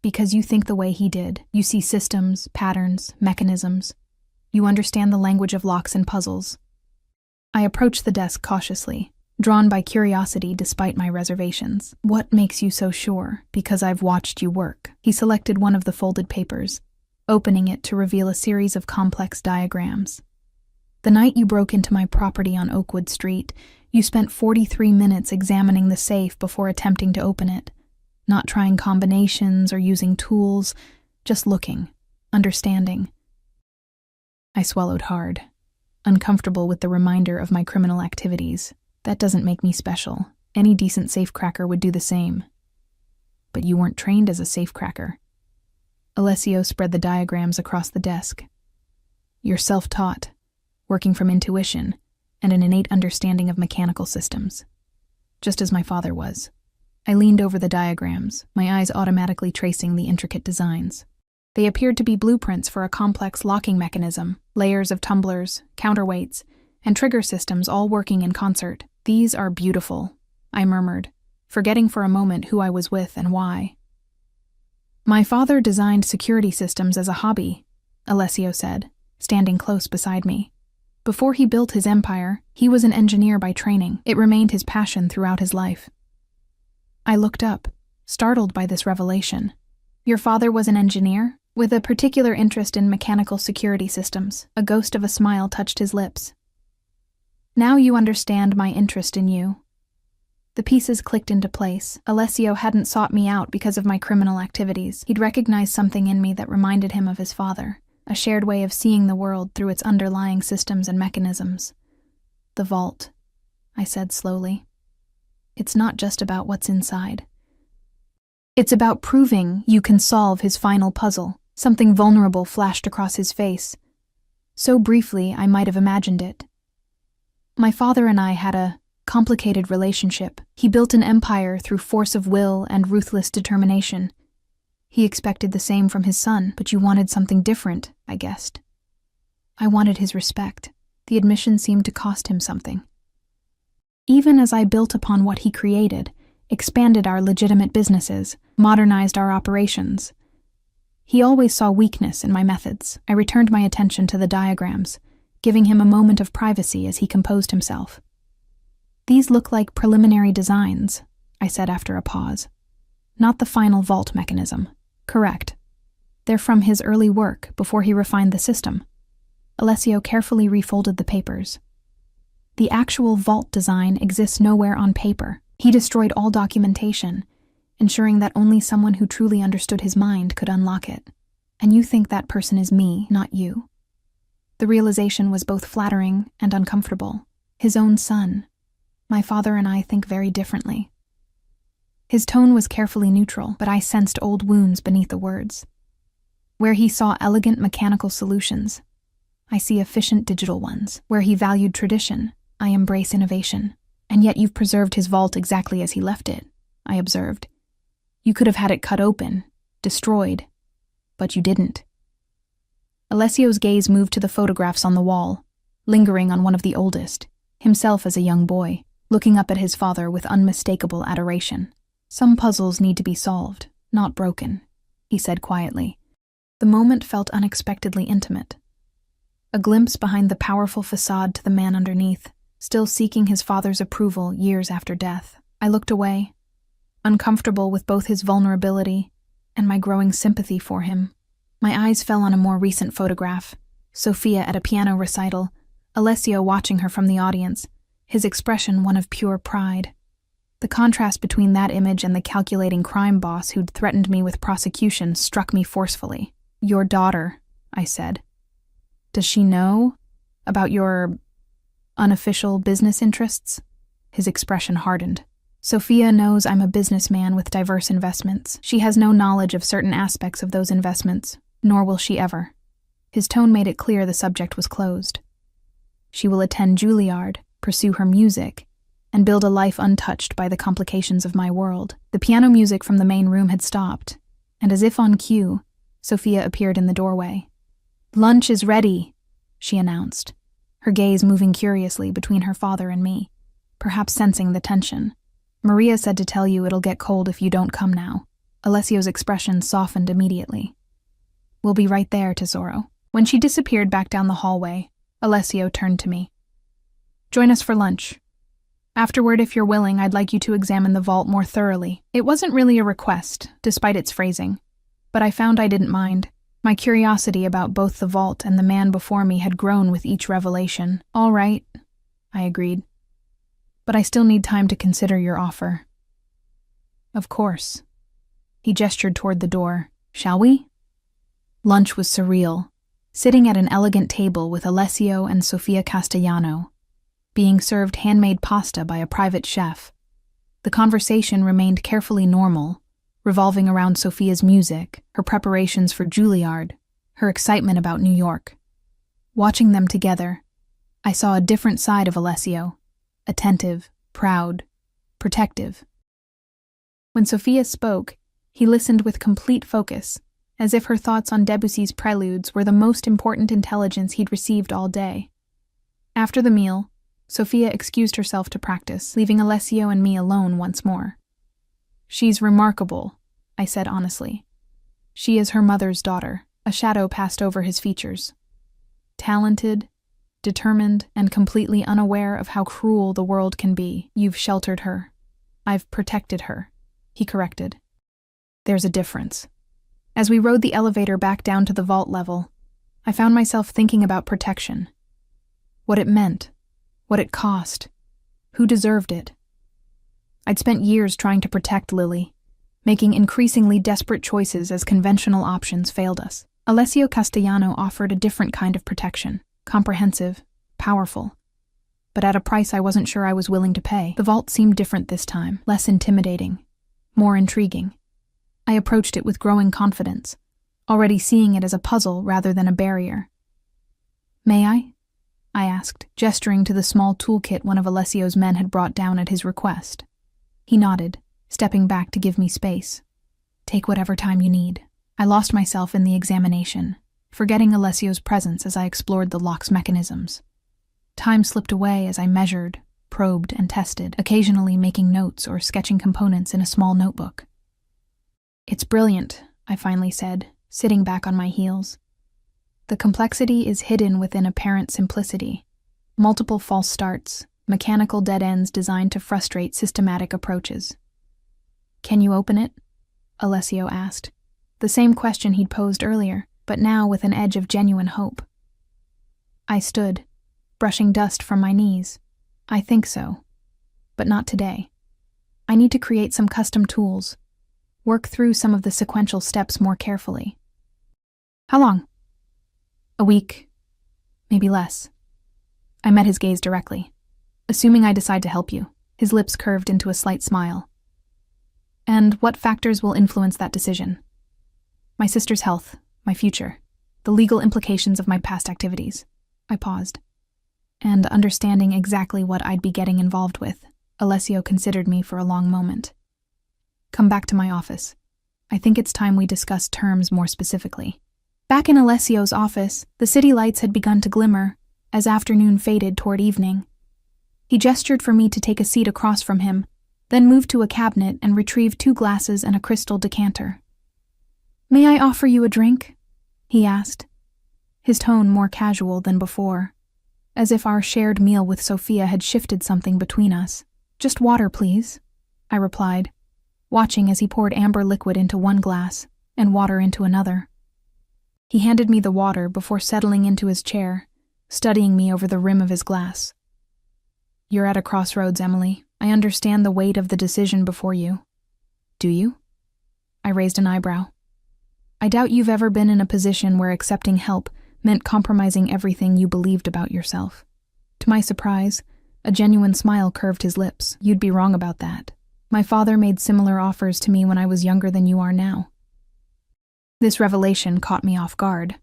"Because you think the way he did, you see systems, patterns, mechanisms. You understand the language of locks and puzzles." I approached the desk cautiously, drawn by curiosity despite my reservations. "What makes you so sure?" "Because I've watched you work." He selected one of the folded papers, opening it to reveal a series of complex diagrams. "The night you broke into my property on Oakwood Street, you spent 43 minutes examining the safe before attempting to open it, not trying combinations or using tools, just looking, understanding." I swallowed hard, uncomfortable with the reminder of my criminal activities. "That doesn't make me special. Any decent safecracker would do the same." "But you weren't trained as a safecracker." Alessio spread the diagrams across the desk. "You're self-taught, working from intuition and an innate understanding of mechanical systems, just as my father was." I leaned over the diagrams, my eyes automatically tracing the intricate designs. They appeared to be blueprints for a complex locking mechanism, layers of tumblers, counterweights, and trigger systems all working in concert. "These are beautiful," I murmured, forgetting for a moment who I was with and why. "My father designed security systems as a hobby," Alessio said, standing close beside me. "Before he built his empire, he was an engineer by training. It remained his passion throughout his life." I looked up, startled by this revelation. "Your father was an engineer?" "With a particular interest in mechanical security systems." A ghost of a smile touched his lips. "Now you understand my interest in you." The pieces clicked into place. Alessio hadn't sought me out because of my criminal activities. He'd recognized something in me that reminded him of his father, a shared way of seeing the world through its underlying systems and mechanisms. "The vault," I said slowly. "It's not just about what's inside. It's about proving you can solve his final puzzle." Something vulnerable flashed across his face. So briefly, I might have imagined it. My father and I had a complicated relationship. He built an empire through force of will and ruthless determination. He expected the same from his son, but you wanted something different, I guessed. I wanted his respect. The admission seemed to cost him something. Even as I built upon what he created, expanded our legitimate businesses, modernized our operations, he always saw weakness in my methods. I returned my attention to the diagrams, giving him a moment of privacy as he composed himself. These look like preliminary designs, I said after a pause. Not the final vault mechanism. Correct. They're from his early work before he refined the system. Alessio carefully refolded the papers. The actual vault design exists nowhere on paper. He destroyed all documentation, ensuring that only someone who truly understood his mind could unlock it. And you think that person is me, not you. The realization was both flattering and uncomfortable. His own son. My father and I think very differently. His tone was carefully neutral, but I sensed old wounds beneath the words. Where he saw elegant mechanical solutions, I see efficient digital ones. Where he valued tradition, I embrace innovation. And yet you've preserved his vault exactly as he left it, I observed. You could have had it cut open, destroyed, but you didn't. Alessio's gaze moved to the photographs on the wall, lingering on one of the oldest, himself as a young boy, looking up at his father with unmistakable adoration. Some puzzles need to be solved, not broken, he said quietly. The moment felt unexpectedly intimate. A glimpse behind the powerful facade to the man underneath, still seeking his father's approval years after death. I looked away, uncomfortable with both his vulnerability and my growing sympathy for him. My eyes fell on a more recent photograph, Sophia at a piano recital, Alessio watching her from the audience, his expression one of pure pride. The contrast between that image and the calculating crime boss who'd threatened me with prosecution struck me forcefully. Your daughter, I said. Does she know about your unofficial business interests? His expression hardened. Sophia knows I'm a businessman with diverse investments. She has no knowledge of certain aspects of those investments, nor will she ever. His tone made it clear the subject was closed. She will attend Juilliard, pursue her music, and build a life untouched by the complications of my world. The piano music from the main room had stopped, and as if on cue, Sophia appeared in the doorway. Lunch is ready, she announced, her gaze moving curiously between her father and me, perhaps sensing the tension. Maria said to tell you it'll get cold if you don't come now. Alessio's expression softened immediately. We'll be right there, Tesoro. When she disappeared back down the hallway, Alessio turned to me. Join us for lunch. Afterward, if you're willing, I'd like you to examine the vault more thoroughly. It wasn't really a request, despite its phrasing, but I found I didn't mind. My curiosity about both the vault and the man before me had grown with each revelation. All right, I agreed. But I still need time to consider your offer. Of course. He gestured toward the door. Shall we? Lunch was surreal, sitting at an elegant table with Alessio and Sofia Castellano, being served handmade pasta by a private chef. The conversation remained carefully normal, revolving around Sofia's music, her preparations for Juilliard, her excitement about New York. Watching them together, I saw a different side of Alessio, attentive, proud, protective. When Sophia spoke, he listened with complete focus, as if her thoughts on Debussy's preludes were the most important intelligence he'd received all day. After the meal, Sophia excused herself to practice, leaving Alessio and me alone once more. She's remarkable, I said honestly. She is her mother's daughter. A shadow passed over his features. Talented, determined, and completely unaware of how cruel the world can be. You've sheltered her. I've protected her, he corrected. There's a difference. As we rode the elevator back down to the vault level, I found myself thinking about protection. What it meant, what it cost, who deserved it. I'd spent years trying to protect Lily, making increasingly desperate choices as conventional options failed us. Alessio Castellano offered a different kind of protection, comprehensive, powerful, but at a price I wasn't sure I was willing to pay. The vault seemed different this time, less intimidating, more intriguing. I approached it with growing confidence, already seeing it as a puzzle rather than a barrier. May I? I asked, gesturing to the small toolkit one of Alessio's men had brought down at his request. He nodded, stepping back to give me space. Take whatever time you need. I lost myself in the examination, forgetting Alessio's presence as I explored the lock's mechanisms. Time slipped away as I measured, probed, and tested, occasionally making notes or sketching components in a small notebook. It's brilliant, I finally said, sitting back on my heels. The complexity is hidden within apparent simplicity. Multiple false starts, mechanical dead ends designed to frustrate systematic approaches. Can you open it? Alessio asked. The same question he'd posed earlier, but now with an edge of genuine hope. I stood, brushing dust from my knees. I think so. But not today. I need to create some custom tools. Work through some of the sequential steps more carefully. How long? A week. Maybe less. I met his gaze directly. Assuming I decide to help you, his lips curved into a slight smile. And what factors will influence that decision? My sister's health, my future, the legal implications of my past activities. I paused. And understanding exactly what I'd be getting involved with, Alessio considered me for a long moment. Come back to my office. I think it's time we discuss terms more specifically. Back in Alessio's office, the city lights had begun to glimmer as afternoon faded toward evening. He gestured for me to take a seat across from him, then moved to a cabinet and retrieved 2 glasses and a crystal decanter. May I offer you a drink? He asked, his tone more casual than before, as if our shared meal with Sophia had shifted something between us. Just water, please, I replied, watching as he poured amber liquid into one glass and water into another. He handed me the water before settling into his chair, studying me over the rim of his glass. You're at a crossroads, Emily. I understand the weight of the decision before you. Do you? I raised an eyebrow. I doubt you've ever been in a position where accepting help meant compromising everything you believed about yourself. To my surprise, a genuine smile curved his lips. You'd be wrong about that. My father made similar offers to me when I was younger than you are now. This revelation caught me off guard.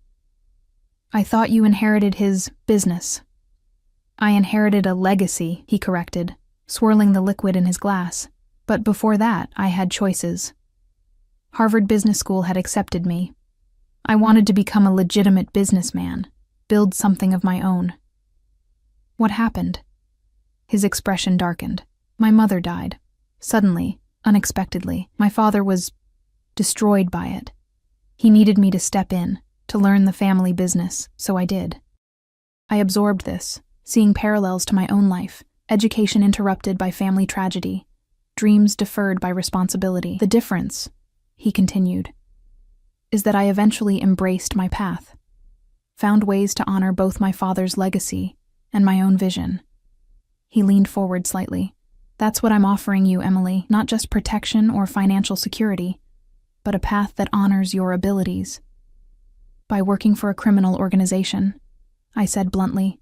I thought you inherited his business. I inherited a legacy, he corrected, swirling the liquid in his glass. But before that, I had choices. Harvard Business School had accepted me. I wanted to become a legitimate businessman, build something of my own. What happened? His expression darkened. My mother died. Suddenly, unexpectedly. My father was destroyed by it. He needed me to step in, to learn the family business, so I did. I absorbed this, seeing parallels to my own life, education interrupted by family tragedy, dreams deferred by responsibility. The difference, he continued, is that I eventually embraced my path, found ways to honor both my father's legacy and my own vision. He leaned forward slightly. That's what I'm offering you, Emily, not just protection or financial security, but a path that honors your abilities. By working for a criminal organization, I said bluntly.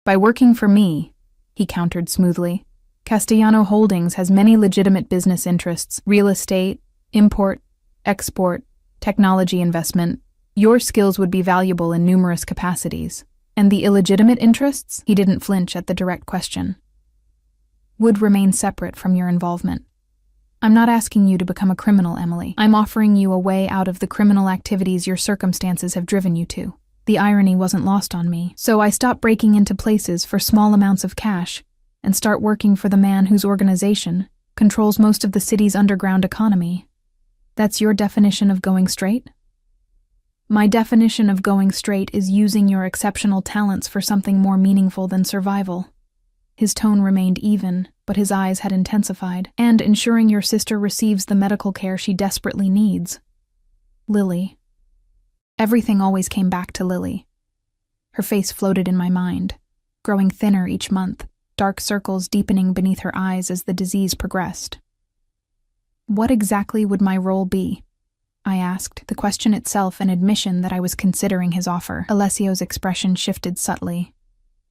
By working for me, he countered smoothly. Castellano Holdings has many legitimate business interests: real estate, import, export, technology investment. Your skills would be valuable in numerous capacities. And the illegitimate interests, he didn't flinch at the direct question, would remain separate from your involvement. I'm not asking you to become a criminal, Emily. I'm offering you a way out of the criminal activities your circumstances have driven you to. The irony wasn't lost on me, so I stopped breaking into places for small amounts of cash and start working for the man whose organization controls most of the city's underground economy. That's your definition of going straight? My definition of going straight is using your exceptional talents for something more meaningful than survival. His tone remained even, but his eyes had intensified. And ensuring your sister receives the medical care she desperately needs. Lily. Everything always came back to Lily. Her face floated in my mind, growing thinner each month, dark circles deepening beneath her eyes as the disease progressed. What exactly would my role be? I asked, the question itself an admission that I was considering his offer. Alessio's expression shifted subtly.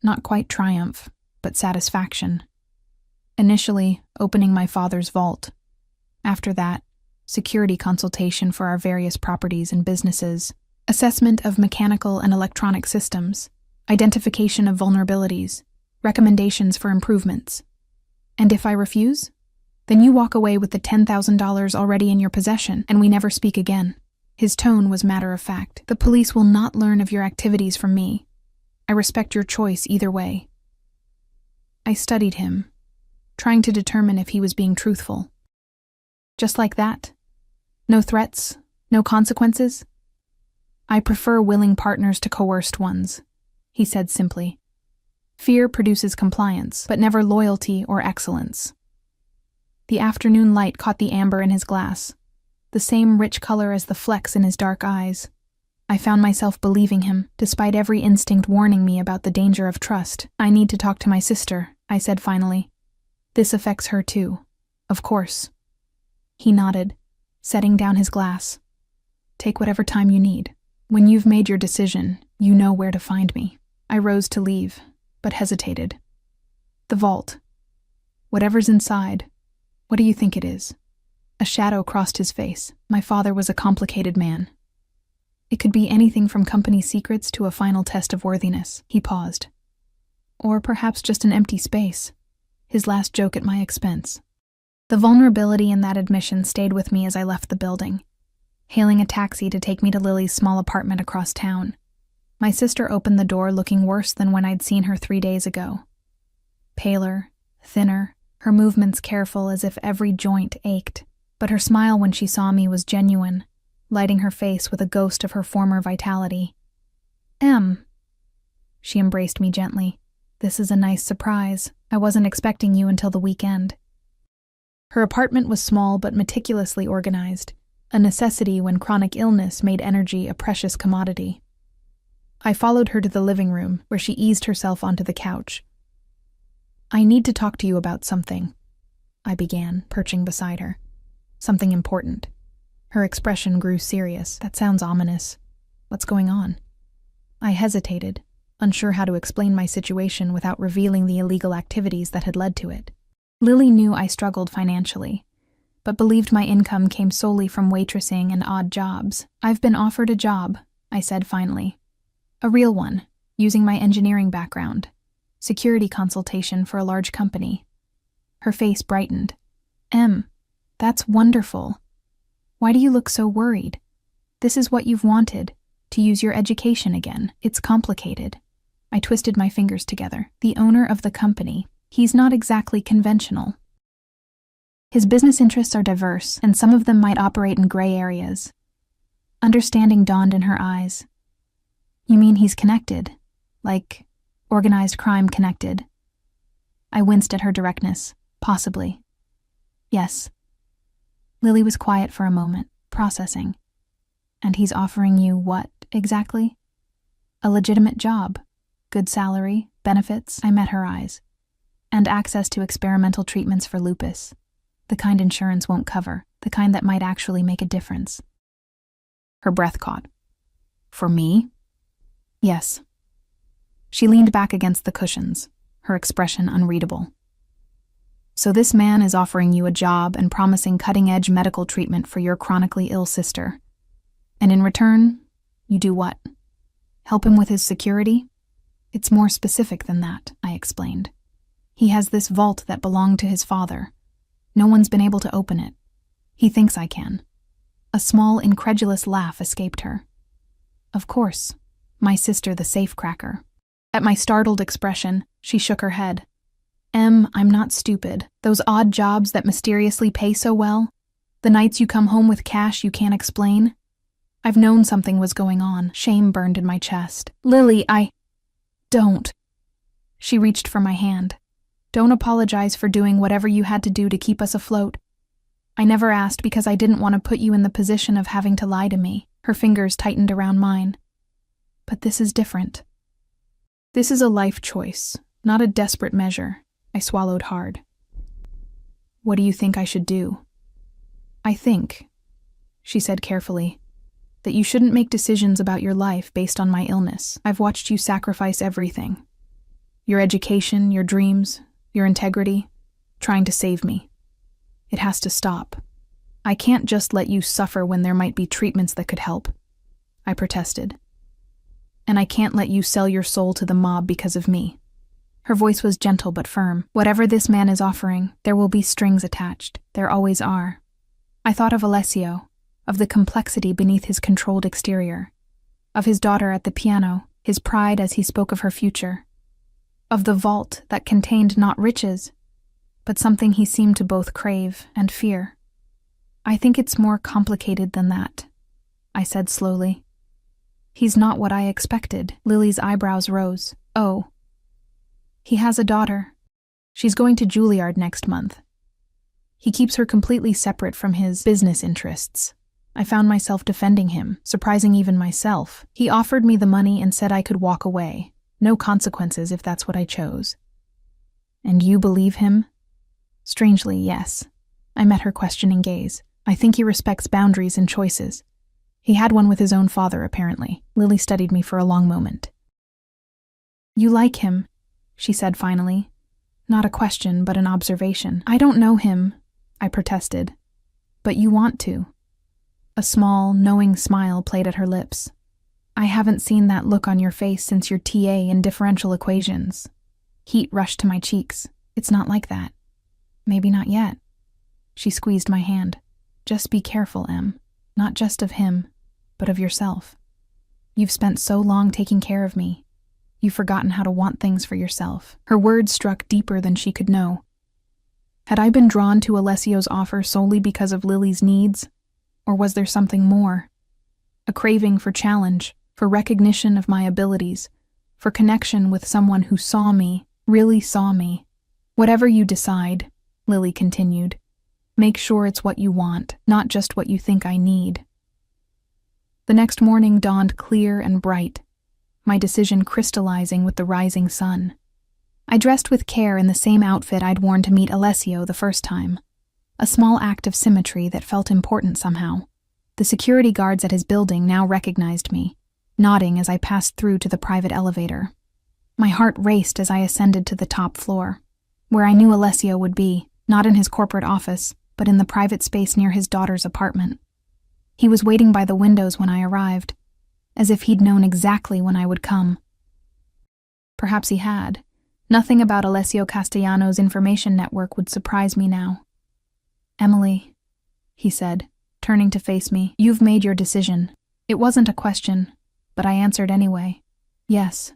Not quite triumph, but satisfaction. Initially, opening my father's vault. After that, security consultation for our various properties and businesses, assessment of mechanical and electronic systems, identification of vulnerabilities, recommendations for improvements. And if I refuse? Then you walk away with the $10,000 already in your possession, and we never speak again. His tone was matter of fact. The police will not learn of your activities from me. I respect your choice either way. I studied him, trying to determine if he was being truthful. Just like that? No threats? No consequences? I prefer willing partners to coerced ones, he said simply. Fear produces compliance, but never loyalty or excellence. The afternoon light caught the amber in his glass, the same rich color as the flecks in his dark eyes. I found myself believing him, despite every instinct warning me about the danger of trust. I need to talk to my sister, I said finally. This affects her too. Of course. He nodded, setting down his glass. Take whatever time you need. When you've made your decision, you know where to find me. I rose to leave, but hesitated. The vault. Whatever's inside. What do you think it is? A shadow crossed his face. My father was a complicated man. It could be anything from company secrets to a final test of worthiness. He paused. Or perhaps just an empty space. His last joke at my expense. The vulnerability in that admission stayed with me as I left the building, hailing a taxi to take me to Lily's small apartment across town. My sister opened the door looking worse than when I'd seen her 3 days ago. Paler, thinner, her movements careful as if every joint ached, but her smile when she saw me was genuine, lighting her face with a ghost of her former vitality. Em. She embraced me gently. This is a nice surprise. I wasn't expecting you until the weekend. Her apartment was small but meticulously organized, a necessity when chronic illness made energy a precious commodity. I followed her to the living room, where she eased herself onto the couch. I need to talk to you about something, I began, perching beside her. Something important. Her expression grew serious. That sounds ominous. What's going on? I hesitated, unsure how to explain my situation without revealing the illegal activities that had led to it. Lily knew I struggled financially, but believed my income came solely from waitressing and odd jobs. I've been offered a job, I said finally. A real one, using my engineering background. Security consultation for a large company. Her face brightened. Em, that's wonderful. Why do you look so worried? This is what you've wanted, to use your education again. It's complicated. I twisted my fingers together. The owner of the company, he's not exactly conventional. His business interests are diverse, and some of them might operate in gray areas. Understanding dawned in her eyes. You mean he's connected? Like, organized crime connected? I winced at her directness. Possibly. Yes. Lily was quiet for a moment, processing. And he's offering you what, exactly? A legitimate job. Good salary, benefits, I met her eyes. And access to experimental treatments for lupus. The kind insurance won't cover, the kind that might actually make a difference. Her breath caught. For me? Yes. She leaned back against the cushions, her expression unreadable. So this man is offering you a job and promising cutting-edge medical treatment for your chronically ill sister. And in return, you do what? Help him with his security? It's more specific than that, I explained. He has this vault that belonged to his father. No one's been able to open it. He thinks I can. A small, incredulous laugh escaped her. Of course, my sister the safecracker. At my startled expression, she shook her head. Em, I'm not stupid. Those odd jobs that mysteriously pay so well? The nights you come home with cash you can't explain? I've known something was going on. Shame burned in my chest. Lily, Don't. She reached for my hand. Don't apologize for doing whatever you had to do to keep us afloat. I never asked because I didn't want to put you in the position of having to lie to me. Her fingers tightened around mine. But this is different. This is a life choice, not a desperate measure. I swallowed hard. What do you think I should do? I think, she said carefully, that you shouldn't make decisions about your life based on my illness. I've watched you sacrifice everything. Your education, your dreams, your integrity, trying to save me. It has to stop. I can't just let you suffer when there might be treatments that could help. I protested. And I can't let you sell your soul to the mob because of me." Her voice was gentle but firm. "Whatever this man is offering, there will be strings attached. There always are." I thought of Alessio, of the complexity beneath his controlled exterior, of his daughter at the piano, his pride as he spoke of her future, of the vault that contained not riches, but something he seemed to both crave and fear. "I think it's more complicated than that," I said slowly. "He's not what I expected." Lily's eyebrows rose. "Oh. He has a daughter. She's going to Juilliard next month. He keeps her completely separate from his business interests." I found myself defending him, surprising even myself. He offered me the money and said I could walk away. No consequences if that's what I chose. "And you believe him?" "Strangely, yes." I met her questioning gaze. "I think he respects boundaries and choices. He had one with his own father, apparently." Lily studied me for a long moment. "You like him," she said finally. Not a question, but an observation. "I don't know him," I protested. "But you want to." A small, knowing smile played at her lips. "I haven't seen that look on your face since your TA in differential equations." Heat rushed to my cheeks. "It's not like that." "Maybe not yet." She squeezed my hand. "Just be careful, Em. Not just of him, but of yourself. You've spent so long taking care of me. You've forgotten how to want things for yourself." Her words struck deeper than she could know. Had I been drawn to Alessio's offer solely because of Lily's needs? Or was there something more? A craving for challenge, for recognition of my abilities, for connection with someone who saw me, really saw me. "Whatever you decide," Lily continued, "make sure it's what you want, not just what you think I need." The next morning dawned clear and bright, my decision crystallizing with the rising sun. I dressed with care in the same outfit I'd worn to meet Alessio the first time, a small act of symmetry that felt important somehow. The security guards at his building now recognized me, nodding as I passed through to the private elevator. My heart raced as I ascended to the top floor, where I knew Alessio would be, not in his corporate office, but in the private space near his daughter's apartment. He was waiting by the windows when I arrived, as if he'd known exactly when I would come. Perhaps he had. Nothing about Alessio Castellano's information network would surprise me now. "Emily," he said, turning to face me, "you've made your decision." It wasn't a question, but I answered anyway. "Yes."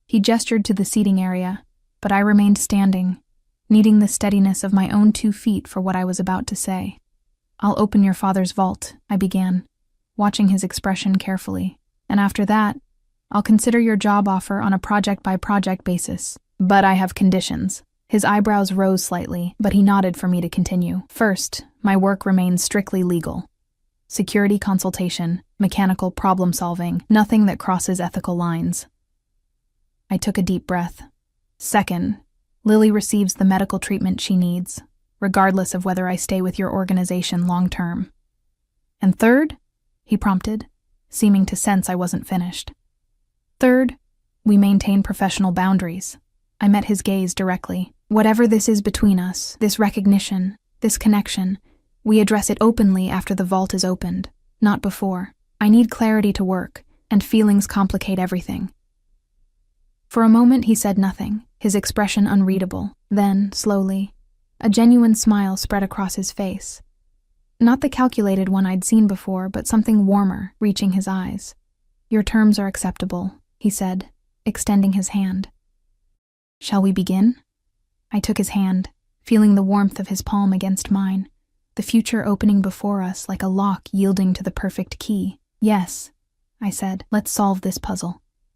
He gestured to the seating area, but I remained standing, needing the steadiness of my own 2 feet for what I was about to say. "I'll open your father's vault," I began, watching his expression carefully. "And after that, I'll consider your job offer on a project-by-project basis. But I have conditions." His eyebrows rose slightly, but he nodded for me to continue. "First, my work remains strictly legal. Security consultation, mechanical problem-solving, nothing that crosses ethical lines." I took a deep breath. "Second, Lily receives the medical treatment she needs, regardless of whether I stay with your organization long-term." "And third?" he prompted, seeming to sense I wasn't finished. "Third, we maintain professional boundaries." I met his gaze directly. "Whatever this is between us, this recognition, this connection, we address it openly after the vault is opened, not before. I need clarity to work, and feelings complicate everything." For a moment he said nothing, his expression unreadable. Then, slowly, a genuine smile spread across his face. Not the calculated one I'd seen before, but something warmer, reaching his eyes. "Your terms are acceptable," he said, extending his hand. "Shall we begin?" I took his hand, feeling the warmth of his palm against mine, the future opening before us like a lock yielding to the perfect key. "Yes," I said, "let's solve this puzzle."